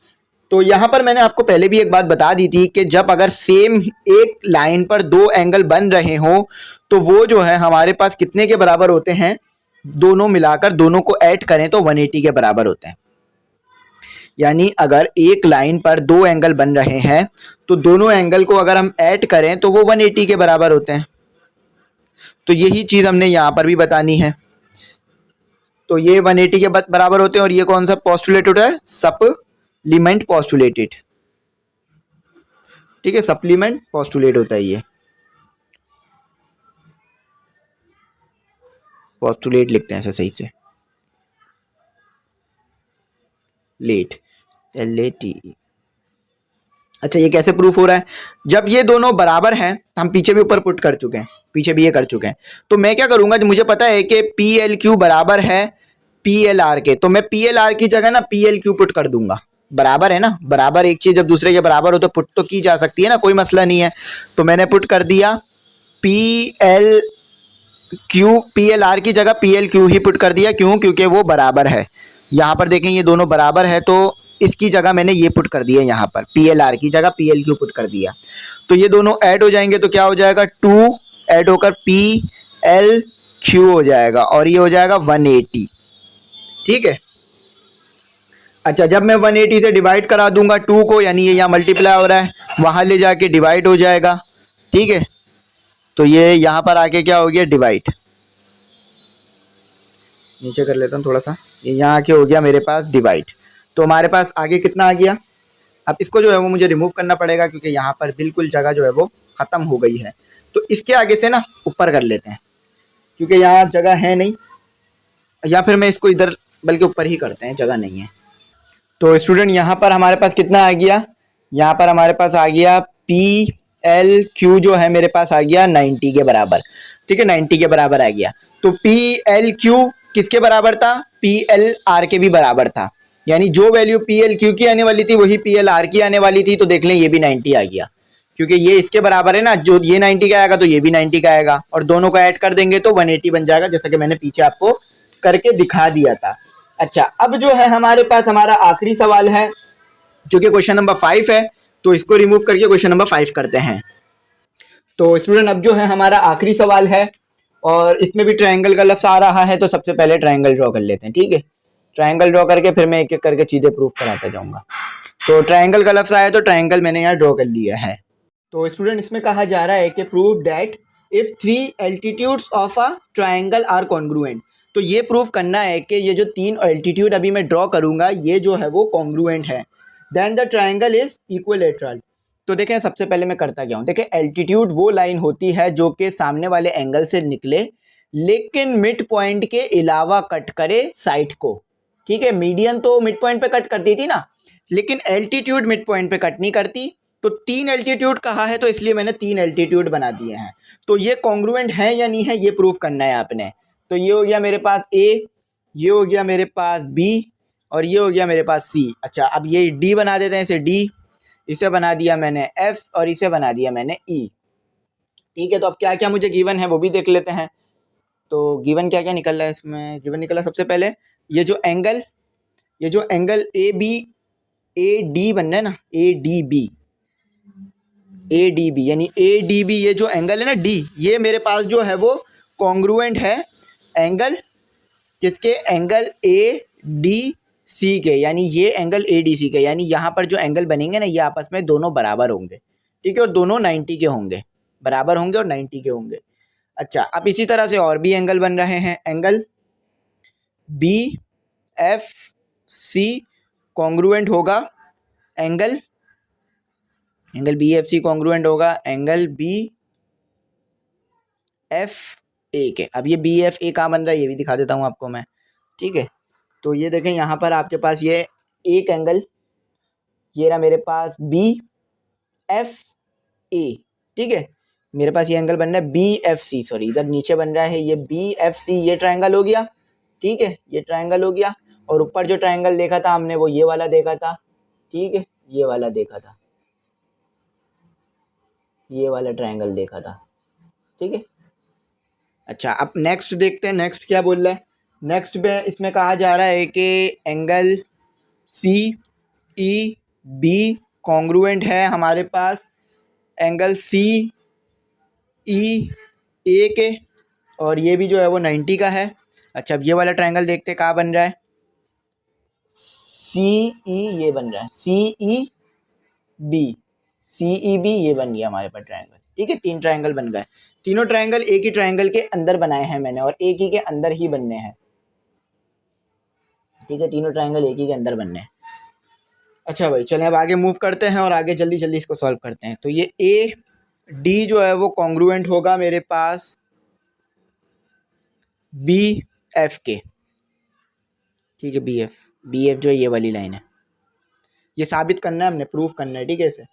तो यहाँ पर मैंने आपको पहले भी एक बात बता दी थी कि जब अगर सेम एक लाइन पर दो एंगल बन रहे हो तो वो जो है हमारे पास कितने के बराबर होते हैं, दोनों मिलाकर दोनों को ऐड करें तो 180 के बराबर होते हैं। यानी अगर एक लाइन पर दो एंगल बन रहे हैं तो दोनों एंगल को अगर हम ऐड करें तो वो 180 के बराबर होते हैं। तो यही चीज़ हमने यहाँ पर भी बतानी है। तो ये 180 के बराबर होते हैं और ये कौन सा पोस्टुलेट होता है? Supplement postulated. ठीक है, सप्लीमेंट पोस्टुलेट होता है ये, पोस्टुलेट लिखते हैं ऐसे सही से, लेट, LAT। अच्छा, ये कैसे प्रूफ हो रहा है? जब ये दोनों बराबर हैं, हम पीछे भी ऊपर पुट कर चुके हैं, पीछे भी ये कर चुके हैं, तो मैं क्या करूंगा, मुझे पता है कि PLQ बराबर है PLR के, तो मैं PLR की जगह ना PLQ पुट कर दूंगा। बराबर है ना, बराबर एक चीज जब दूसरे के बराबर हो तो पुट तो की जा सकती है ना, कोई मसला नहीं है। तो मैंने पुट कर दिया PLR की जगह PLQ ही पुट कर दिया। क्यों? क्योंकि वो बराबर है। यहाँ पर देखें ये दोनों बराबर है, तो इसकी जगह मैंने ये पुट कर दिया, यहाँ पर PLR की जगह PLQ पुट कर दिया। तो ये दोनों ऐड हो जाएंगे तो क्या हो जाएगा, 2 ऐड होकर PLQ हो जाएगा और ये हो जाएगा 180। ठीक है। अच्छा, जब मैं 180 से डिवाइड करा दूंगा 2 को, यानी ये यहाँ मल्टीप्लाई हो रहा है, वहां ले जाके डिवाइड हो जाएगा। ठीक है, तो ये यहाँ पर आके क्या हो गया, डिवाइड। नीचे कर लेता हूँ थोड़ा सा, ये यहाँ आके हो गया मेरे पास डिवाइड। तो हमारे पास आगे कितना आ गया? अब इसको जो है वो मुझे रिमूव करना पड़ेगा क्योंकि यहाँ पर बिल्कुल जगह जो है वो ख़त्म हो गई है। तो इसके आगे से ना ऊपर कर लेते हैं क्योंकि यहाँ जगह है नहीं, या फिर मैं इसको इधर बल्कि ऊपर ही करते हैं, जगह नहीं है। तो स्टूडेंट यहाँ पर हमारे पास कितना आ गया? यहाँ पर हमारे पास आ गया PLQ जो है मेरे पास आ गया 90 के बराबर। ठीक है, 90 के बराबर आ गया। तो PLQ किसके बराबर था? PLR के भी बराबर था। यानी जो वैल्यू PLQ की आने वाली थी वही PLR की आने वाली थी। तो देख लें ये भी 90 आ गया क्योंकि ये इसके बराबर है ना, जो ये 90 का आएगा तो ये भी 90 का आएगा और दोनों को ऐड कर देंगे तो 180 बन जाएगा, जैसा कि मैंने पीछे आपको करके दिखा दिया था। अच्छा, अब जो है हमारे पास हमारा आखिरी सवाल है जो कि क्वेश्चन नंबर 5 है। तो इसको रिमूव करके क्वेश्चन नंबर 5 करते हैं। तो स्टूडेंट अब जो है हमारा आखिरी सवाल है और इसमें भी ट्रायंगल का लफ्ज आ रहा है, तो सबसे पहले ट्रायंगल ड्रॉ कर लेते हैं। ठीक है, ट्रायंगल ड्रॉ करके फिर मैं एक एक करके चीजें प्रूफ कराता जाऊंगा। तो ट्रायंगल का लफ्ज आया तो ट्रायंगल मैंने यहाँ ड्रॉ कर लिया है। तो स्टूडेंट इसमें कहा जा रहा है कि prove that if 3 altitudes of a triangle are congruent. तो ये प्रूफ करना है कि ये जो 3 एल्टीट्यूड अभी मैं ड्रॉ करूंगा ये जो है वो कॉन्ग्रुएंट है, then the triangle is equilateral. तो देखें सबसे पहले मैं करता क्या हूँ, देखें एल्टीट्यूड वो लाइन होती है जो कि सामने वाले एंगल से निकले लेकिन मिड पॉइंट के अलावा कट करे साइड को। ठीक है, मीडियन तो मिड पॉइंट पे कट करती थी ना, लेकिन एल्टीट्यूड मिड पॉइंट पे कट नहीं करती। तो 3 एल्टीट्यूड कहा है तो इसलिए मैंने 3 एल्टीट्यूड बना दिए हैं। तो ये कॉन्ग्रुएंट है या नहीं है ये प्रूफ करना है आपने। तो ये हो गया मेरे पास A, ये हो गया मेरे पास B और ये हो गया मेरे पास C। अच्छा, अब ये D बना देते हैं, इसे D, इसे बना दिया मैंने F और इसे बना दिया मैंने E। ठीक है, तो अब क्या क्या मुझे गिवन है वो भी देख लेते हैं। तो गिवन क्या क्या निकल रहा है इसमें? गिवन निकला सबसे पहले ये जो एंगल AD बन रहा है ना, ADB यानी ADB, ये जो एंगल है ना D, ये मेरे पास जो है वो कॉन्ग्रुएंट है एंगल किसके? एंगल ADC के, यानी ये एंगल ADC के, यानी यहाँ पर जो एंगल बनेंगे ना ये आपस में दोनों बराबर होंगे। ठीक है, और दोनों 90 के होंगे, बराबर होंगे और 90 के होंगे। अच्छा, अब इसी तरह से और भी एंगल बन रहे हैं, एंगल BFC कॉन्ग्रुएंट होगा एंगल BFC कॉन्ग्रुएंट होगा एंगल BFA के। अब ये BFA कहाँ बन रहा है ये भी दिखा देता हूँ आपको मैं। ठीक है, तो ये देखें यहाँ पर आपके पास ये एक एंगल, ये रहा मेरे पास BFA। ठीक है, मेरे पास ये एंगल बन रहा है BFC, सॉरी इधर नीचे बन रहा है ये BFC, ये ट्रायंगल हो गया। ठीक है, ये ट्रायंगल हो गया और ऊपर जो ट्रायंगल देखा था हमने वो ये वाला देखा था। ठीक है, ये वाला देखा था, ये वाला ट्रायंगल देखा था। ठीक है, अच्छा अब नेक्स्ट देखते हैं, नेक्स्ट क्या बोल रहा है। नेक्स्ट में इसमें कहा जा रहा है कि एंगल CEB कॉन्ग्रुएंट है हमारे पास एंगल CEA के, और ये भी जो है वो 90 का है। अच्छा, अब ये वाला ट्रायंगल देखते हैं कहाँ बन रहा है। सी ई ये बन रहा है, सी ई बी, सी ई बी ये बन गया हमारे पास ट्रायंगल। ठीक है, 3 ट्रायंगल बन गए। तीनों ट्रायंगल एक ही ट्रायंगल के अंदर बनाए हैं मैंने और एक ही के अंदर ही बनने हैं। ठीक है, तीनों ट्रायंगल एक ही के अंदर बनने हैं। अच्छा भाई चलें अब आगे मूव करते हैं और आगे जल्दी जल्दी इसको सॉल्व करते हैं। तो ये ए डी जो है वो कॉन्ग्रुएंट होगा मेरे पास बी एफ के। ठीक है, बी एफ जो है ये वाली लाइन है, ये साबित करना है हमने, प्रूफ करना है। ठीक है, इसे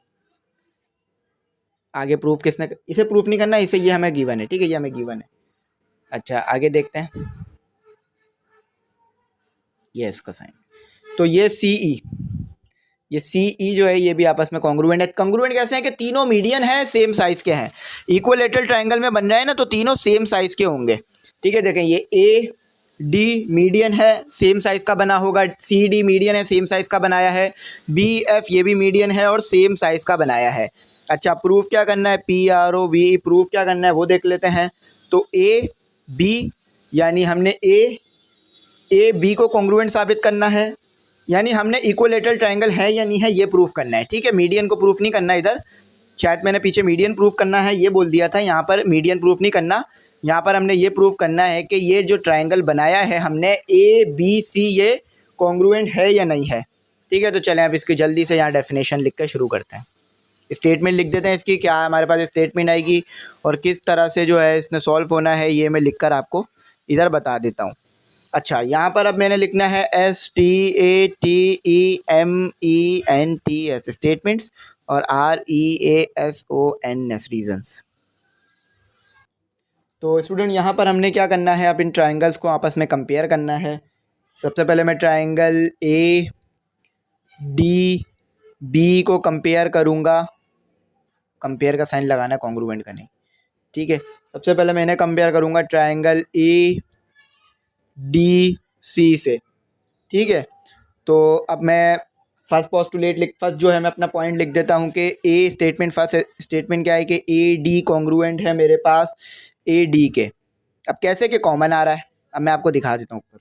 आगे प्रूफ किसने, इसे प्रूफ नहीं करना, इसे ये हमें गिवन है। ठीक है, ये हमें गिवन है। अच्छा आगे देखते हैं, ये इसका साइन। तो ये सी ई, ये सी ई जो है ये भी आपस में कॉन्ग्रुएंट है। कॉन्ग्रुएंट कैसे हैं कि तीनों मीडियन हैं, सेम साइज के हैं। इक्विलेटरल ट्रायंगल में बन रहा है ना, तो तीनों सेम साइज के होंगे। ठीक है, देखें ये ए डी मीडियन है, सेम साइज का बना होगा। सी डी मीडियन है, सेम साइज का बनाया है। बी एफ ये भी मीडियन है और सेम साइज का बनाया है। अच्छा प्रूफ क्या करना है, P R O V, proof क्या करना है वो देख लेते हैं। तो ए बी यानी हमने ए बी को कॉन्ग्रुएंट साबित करना है, यानी हमने इक्विलेटरल ट्रायंगल है या नहीं है ये प्रूफ करना है। ठीक है, मीडियन को प्रूफ नहीं करना इधर, शायद मैंने पीछे मीडियन प्रूफ करना है ये बोल दिया था, यहाँ पर मीडियन प्रूफ नहीं करना। यहाँ पर हमने ये प्रूफ करना है कि ये जो ट्रायंगल बनाया है हमने ए बी सी ये कॉन्ग्रुएंट है या नहीं है। ठीक है, तो चलें अब इसकी जल्दी से यहाँ डेफिनेशन लिख कर शुरू करते हैं। स्टेटमेंट लिख देते हैं इसकी, क्या हमारे पास स्टेटमेंट आएगी और किस तरह से जो है इसने सॉल्व होना है ये मैं लिख कर आपको इधर बता देता हूँ। अच्छा यहाँ पर अब मैंने लिखना है STATEMENTS स्टेटमेंट्स और REASONS रीजंस। तो स्टूडेंट यहाँ पर हमने क्या करना है, अब इन ट्रायंगल्स को आपस में कंपेयर करना है। सबसे पहले मैं ट्रायंगल ए डी बी को कंपेयर करूँगा, कंपेयर का साइन लगाना है, कॉन्ग्रुएंट का नहीं। ठीक है, सबसे पहले मैंने कंपेयर करूँगा ट्रायंगल ए डी सी से। ठीक है, तो अब मैं फर्स्ट जो है मैं अपना पॉइंट लिख देता हूँ कि ए स्टेटमेंट, फर्स्ट स्टेटमेंट क्या है कि ए डी कॉन्ग्रुएंट है मेरे पास ए डी के। अब कैसे कि कॉमन आ रहा है, अब मैं आपको दिखा देता हूँ ऊपर।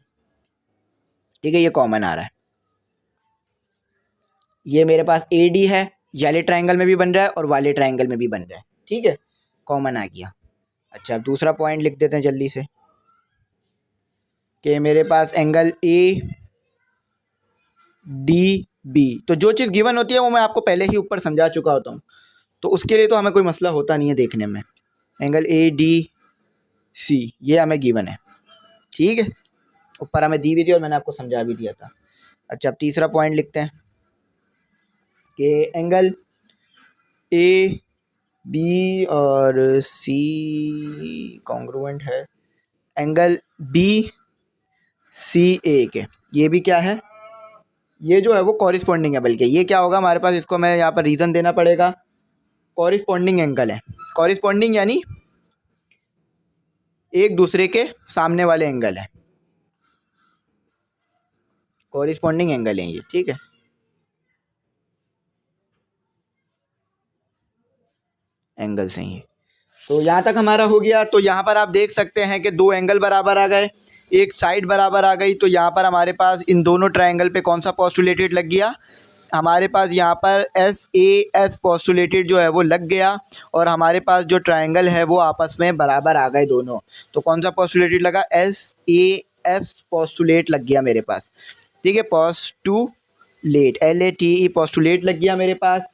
ठीक है, ये कॉमन आ रहा है, ये मेरे पास ए डी है, वाले ट्रायंगल में भी बन रहा है और वाले ट्रायंगल में भी बन रहा है। ठीक है, कॉमन आ गया। अच्छा अब दूसरा पॉइंट लिख देते हैं जल्दी से कि मेरे पास एंगल ए डी बी। तो जो चीज़ गिवन होती है वो मैं आपको पहले ही ऊपर समझा चुका होता हूँ, तो उसके लिए तो हमें कोई मसला होता नहीं है देखने में। एंगल ए डी सी ये हमें गिवन है। ठीक है, ऊपर हमें दी भी थी और मैंने आपको समझा भी दिया था। अच्छा अब तीसरा पॉइंट लिखते हैं कि एंगल ए बी और सी कॉन्ग्रुएंट है एंगल बी सी ए के। ये भी क्या है, ये जो है वो कॉरिस्पॉन्डिंग है, बल्कि ये क्या होगा हमारे पास, इसको मैं यहाँ पर रीज़न देना पड़ेगा, कॉरिस्पॉन्डिंग एंगल है। कॉरिस्पॉन्डिंग यानी एक दूसरे के सामने वाले एंगल है, कॉरिस्पॉन्डिंग एंगल है ये। ठीक है, एंगल से ही। तो यहाँ तक हमारा हो गया। तो यहाँ पर आप देख सकते हैं कि दो एंगल बराबर आ गए, एक साइड बराबर आ गई। तो यहाँ पर हमारे पास इन दोनों ट्रायंगल पे कौन सा पोस्टुलेटेड लग गया, हमारे पास यहाँ पर SAS पोस्टुलेटेड जो है वो लग गया और हमारे पास जो ट्रायंगल है वो आपस में बराबर आ गए दोनों। तो कौन सा पोस्टुलेटेड लगा, SAS पोस्टुलेट लग गया मेरे पास। ठीक है, पोस्टुलेट LATE पोस्टुलेट लग गया मेरे पास।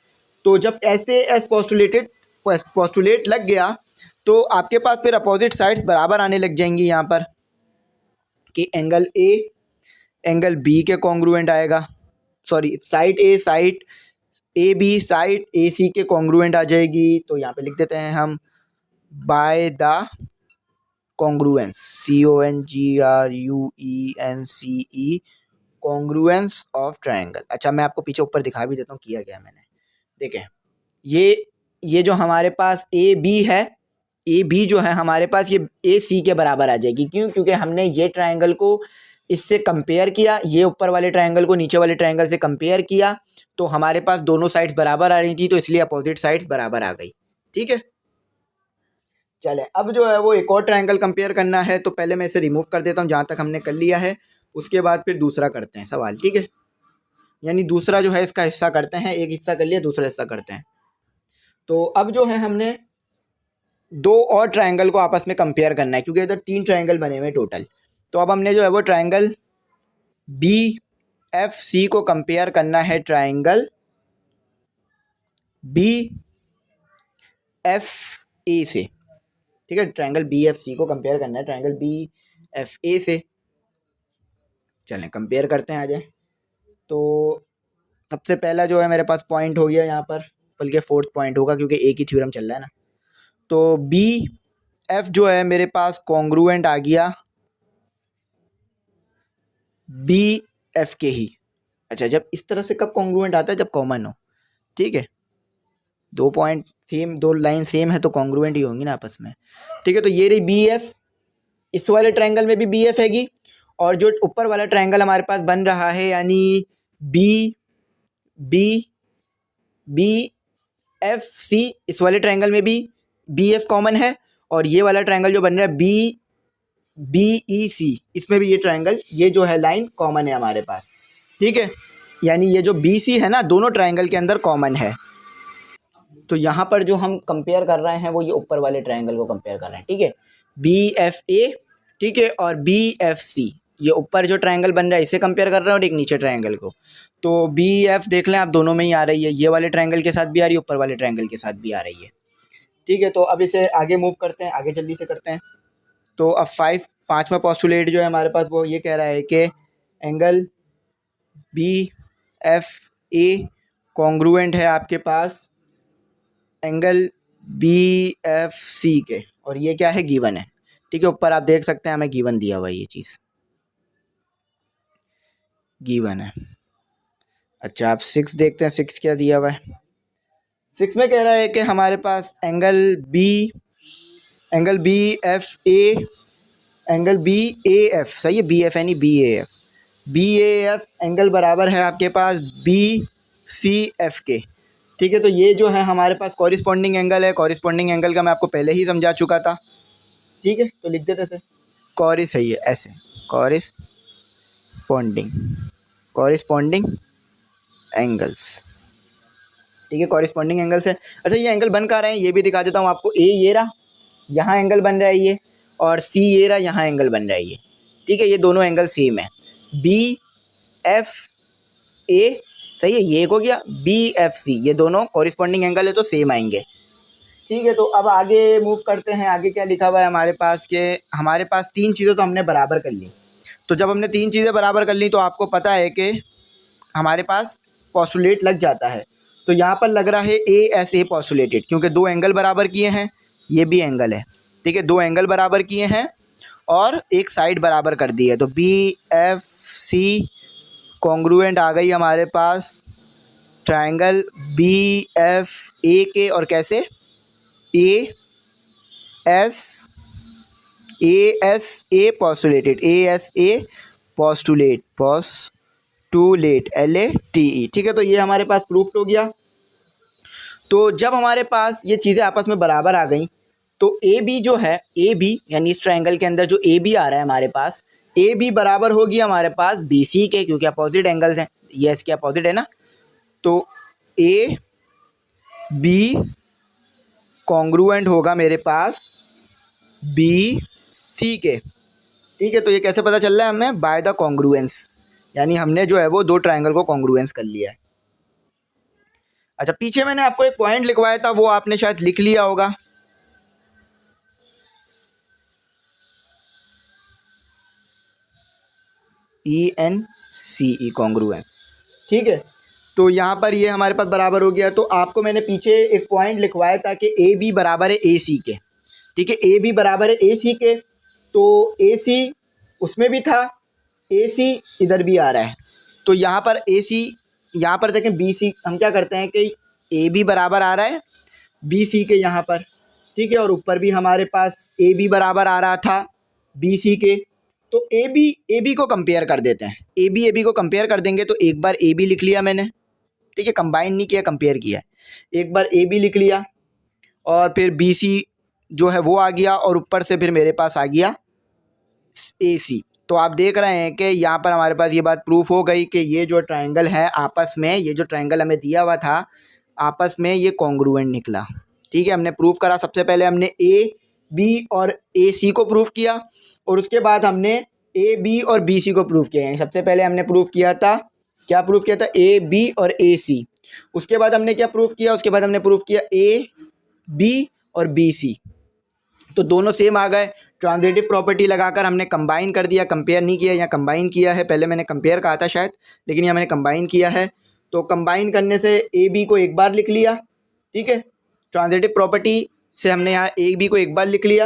तो जब SAS पोस्टुलेट लग गया तो आपके पास फिर अपोजिट साइड्स बराबर आने लग जाएंगी यहाँ पर, कि एंगल ए एंगल बी के कॉन्ग्रुएंट आएगा, sorry side A side A B side A C के कॉन्ग्रुएंट आ जाएगी। तो यहाँ पे लिख देते हैं हम bye the congruence, CONGRUENCE congruence of triangle. अच्छा मैं आपको पीछे ऊपर दिखा भी देता हूँ किया गया मैंने। देखें ये जो हमारे पास ए बी है, ए बी जो है हमारे पास ये ए सी के बराबर आ जाएगी। क्यों, क्योंकि हमने ये ट्रायंगल को इससे कंपेयर किया, ये ऊपर वाले ट्रायंगल को नीचे वाले ट्रायंगल से कंपेयर किया, तो हमारे पास दोनों साइड्स बराबर आ रही थी, तो इसलिए अपोजिट साइड्स बराबर आ गई। ठीक है, चले अब जो है वो एक और ट्रायंगल कंपेयर करना है। तो पहले मैं इसे रिमूव कर देता हूँ जहाँ तक हमने कर लिया है, उसके बाद फिर दूसरा करते हैं सवाल। ठीक है, यानी दूसरा जो है इसका हिस्सा करते हैं, एक हिस्सा कर लिया दूसरा हिस्सा करते हैं। तो अब जो है हमने दो और ट्रायंगल को आपस में कंपेयर करना है, क्योंकि इधर 3 ट्रायंगल बने हुए टोटल। तो अब हमने जो है वो ट्रायंगल बी एफ सी को कंपेयर करना है ट्रायंगल बी एफ ए से। ठीक है, ट्रायंगल बी एफ सी को कंपेयर करना है ट्रायंगल बी एफ ए से। चलें कंपेयर करते हैं आ जाए। तो सबसे पहला जो है मेरे पास पॉइंट हो गया यहाँ पर, बल्कि 4th पॉइंट होगा क्योंकि एक ही थ्योरम चल रहा है ना। तो बी एफ जो है मेरे पास कॉन्ग्रुएंट आ गया बी एफ के ही। अच्छा, जब इस तरह से कब कॉन्ग्रुएंट आता है? जब कॉमन हो। ठीक है, दो पॉइंट सेम, दो लाइन सेम है तो कॉन्ग्रुएंट ही होंगी ना आपस में। ठीक है, तो ये रही बी एफ, इस वाले ट्रायंगल में भी बी एफ हैगी, और जो ऊपर वाला ट्रायंगल हमारे पास बन रहा है यानी B B B F C, इस वाले ट्रायंगल में भी बी एफ कॉमन है, और ये वाला ट्रायंगल जो बन रहा है बी बी ई सी, इसमें भी ये ट्रायंगल, ये जो है लाइन कॉमन है हमारे पास। ठीक है, यानी ये जो बी सी है ना, दोनों ट्रायंगल के अंदर कॉमन है। तो यहाँ पर जो हम कंपेयर कर रहे हैं वो ये ऊपर वाले ट्रायंगल को कंपेयर कर रहे हैं। ठीक है, बी एफ ए, ठीक है, और बी एफ सी, ये ऊपर जो ट्रायंगल बन रहा है इसे कंपेयर कर रहे हैं और एक नीचे ट्रायंगल को। तो बी एफ देख लें आप, दोनों में ही आ रही है, ये वाले ट्रायंगल के साथ भी आ रही है, ऊपर वाले ट्रायंगल के साथ भी आ रही है। ठीक है, तो अब इसे आगे मूव करते हैं, आगे जल्दी से करते हैं। तो अब पांचवा पोस्टुलेट जो है हमारे पास वो ये कह रहा है कि angle B F A congruent है आपके पास एंगल बी एफ सी के, और ये क्या है? गिवन है। ठीक है, ऊपर आप देख सकते हैं हमें गिवन दिया हुआ है, ये चीज़ गिवन है। अच्छा, आप 6 देखते हैं, 6 क्या दिया हुआ है। 6 में कह रहा है कि हमारे पास angle B F A, angle B A F, सही है, बी एफ यानी B A F, B A F angle बराबर है आपके पास बी सी एफ के। ठीक है, तो ये जो है हमारे पास कॉरिस्पॉन्डिंग एंगल है। कॉरिस्पॉन्डिंग एंगल का मैं आपको पहले ही समझा चुका था। ठीक है, तो लिख देते ऐसे, कॉरिस है ये, ऐसे कॉरिस्पॉन्डिंग एंगल्स। ठीक है, कॉरिस्पॉन्डिंग एंगल्स है। अच्छा, ये एंगल बन कहाँ रहे हैं ये भी दिखा देता हूँ आपको। ए ये रहा, यहाँ एंगल बन रहा है ये, और सी ये रहा, यहाँ एंगल बन रहा है ये। ठीक है, ये दोनों एंगल सेम है, बी एफ ए, सही है, ये एक हो गया, बी एफ सी, ये दोनों कॉरिस्पॉन्डिंग एंगल है तो सेम आएंगे। ठीक है, तो अब आगे मूव करते हैं। आगे क्या लिखा हुआ है हमारे पास के हमारे पास 3 चीज़ें तो हमने बराबर कर ली। तो जब हमने 3 चीज़ें बराबर कर ली तो आपको पता है कि हमारे पास पोस्टुलेट लग जाता है। तो यहाँ पर लग रहा है ए एस ए पोस्टुलेटेड, क्योंकि 2 एंगल बराबर किए हैं, ये भी एंगल है। ठीक है, 2 एंगल बराबर किए हैं और एक साइड बराबर कर दी है, तो बी एफ सी कॉन्ग्रुएंट आ गई हमारे पास ट्रायंगल बी एफ ए के, और कैसे? A S A postulated, A S A postulate L A T E. ठीक है, तो ये हमारे पास प्रूफ हो गया। तो जब हमारे पास ये चीज़ें आपस में बराबर आ गई तो ए बी जो है, ए बी यानी इस ट्रायंगल के अंदर जो ए बी आ रहा है हमारे पास, ए बी बराबर होगी हमारे पास बी सी के, क्योंकि अपोजिट एंगल्स हैं, ये इसके अपोजिट है ना। तो ए बी कॉन्ग्रुएंट होगा मेरे पास बी सी के। ठीक है, तो ये कैसे पता चल रहा है हमें? बाय द कॉन्ग्रुएंस, यानी हमने जो है वो 2 ट्रायंगल को कॉन्ग्रुएंस कर लिया है। अच्छा, पीछे मैंने आपको एक पॉइंट लिखवाया था, वो आपने शायद लिख लिया होगा। ENCE congruence. ठीक है, तो यहाँ पर ये हमारे पास बराबर हो गया। तो आपको मैंने पीछे एक पॉइंट लिखवाया था कि ए बी बराबर है ए सी के। ठीक है, ए बी बराबर है ए सी के, तो ए सी उसमें भी था, ए सी इधर भी आ रहा है। तो यहाँ पर ए सी, यहाँ पर देखें बी सी, हम क्या करते हैं कि ए बी बराबर आ रहा है बी सी के यहाँ पर। ठीक है, और ऊपर भी हमारे पास ए बी बराबर आ रहा था बी सी के। तो ए बी को कंपेयर कर देते हैं, ए बी को कंपेयर कर देंगे। तो एक बार ए बी लिख लिया मैंने, ठीक है, कंबाइन नहीं किया, कंपेयर किया। एक बार ए बी लिख लिया, और फिर बी सी जो है वो आ गया, और ऊपर से फिर मेरे पास आ गया ए सी। तो आप देख रहे हैं कि यहाँ पर हमारे पास ये बात प्रूफ हो गई कि ये जो ट्रायंगल है आपस में, ये जो ट्रायंगल हमें दिया हुआ था आपस में ये कॉन्ग्रुएंट निकला। ठीक है, हमने प्रूफ करा। सबसे पहले हमने ए बी और ए सी को प्रूफ किया और उसके बाद हमने ए बी और बी सी को प्रूफ किया। यानी सबसे पहले हमने प्रूफ किया था, क्या प्रूफ किया था, ए बी और ए सी। उसके बाद हमने क्या प्रूफ किया, उसके बाद हमने प्रूफ किया ए बी और बी सी। तो दोनों सेम आ गए। ट्रांजिटिव प्रॉपर्टी लगाकर हमने कंबाइन कर दिया, कंपेयर नहीं किया, या कंबाइन किया है। पहले मैंने कंपेयर कहा था शायद, लेकिन यहाँ मैंने कंबाइन किया है। तो कंबाइन करने से ए बी को एक बार लिख लिया। ठीक है, ट्रांजिटिव प्रॉपर्टी से हमने यहाँ ए बी को एक बार लिख लिया,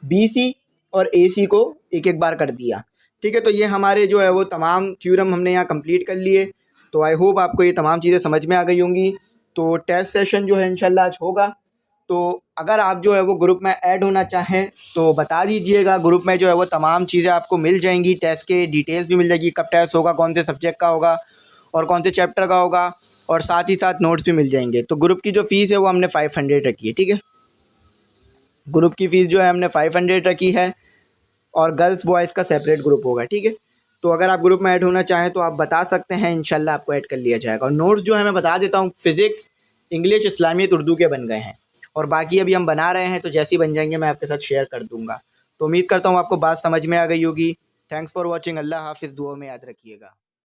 बी सी और ए सी को एक एक बार कर दिया। ठीक है, तो ये हमारे जो है वो तमाम थ्योरम हमने यहाँ कंप्लीट कर लिए। तो आई होप आपको ये तमाम चीज़ें समझ में आ गई होंगी। तो टेस्ट सेशन जो है इंशाल्लाह आज होगा। तो अगर आप जो है वो ग्रुप में ऐड होना चाहें तो बता दीजिएगा। ग्रुप में जो है वो तमाम चीज़ें आपको मिल जाएंगी, टेस्ट के डिटेल्स भी मिल जाएगी, कब टेस्ट होगा, कौन से सब्जेक्ट का होगा और कौन से चैप्टर का होगा, और साथ ही साथ नोट्स भी मिल जाएंगे। तो ग्रुप की जो फ़ीस है वो हमने 500 रखी है। ठीक है, ग्रुप की फ़ीस जो है हमने 500 रखी है और गर्ल्स बॉयज़ का सेपरेट ग्रुप होगा। ठीक है, तो अगर आप ग्रुप में ऐड होना चाहें तो आप बता सकते हैं, इंशाल्लाह आपको ऐड कर लिया जाएगा। और नोट्स जो है मैं बता देता हूँ, फ़िज़िक्स, इंग्लिश, इस्लामियत, उर्दू के बन गए हैं और बाकी अभी हम बना रहे हैं। तो जैसे ही बन जाएंगे मैं आपके साथ शेयर कर दूँगा। तो उम्मीद करता हूँ आपको बात समझ में आ गई होगी। Thanks for watching. अल्लाह हाफ़िज़। दुआ में याद रखिएगा।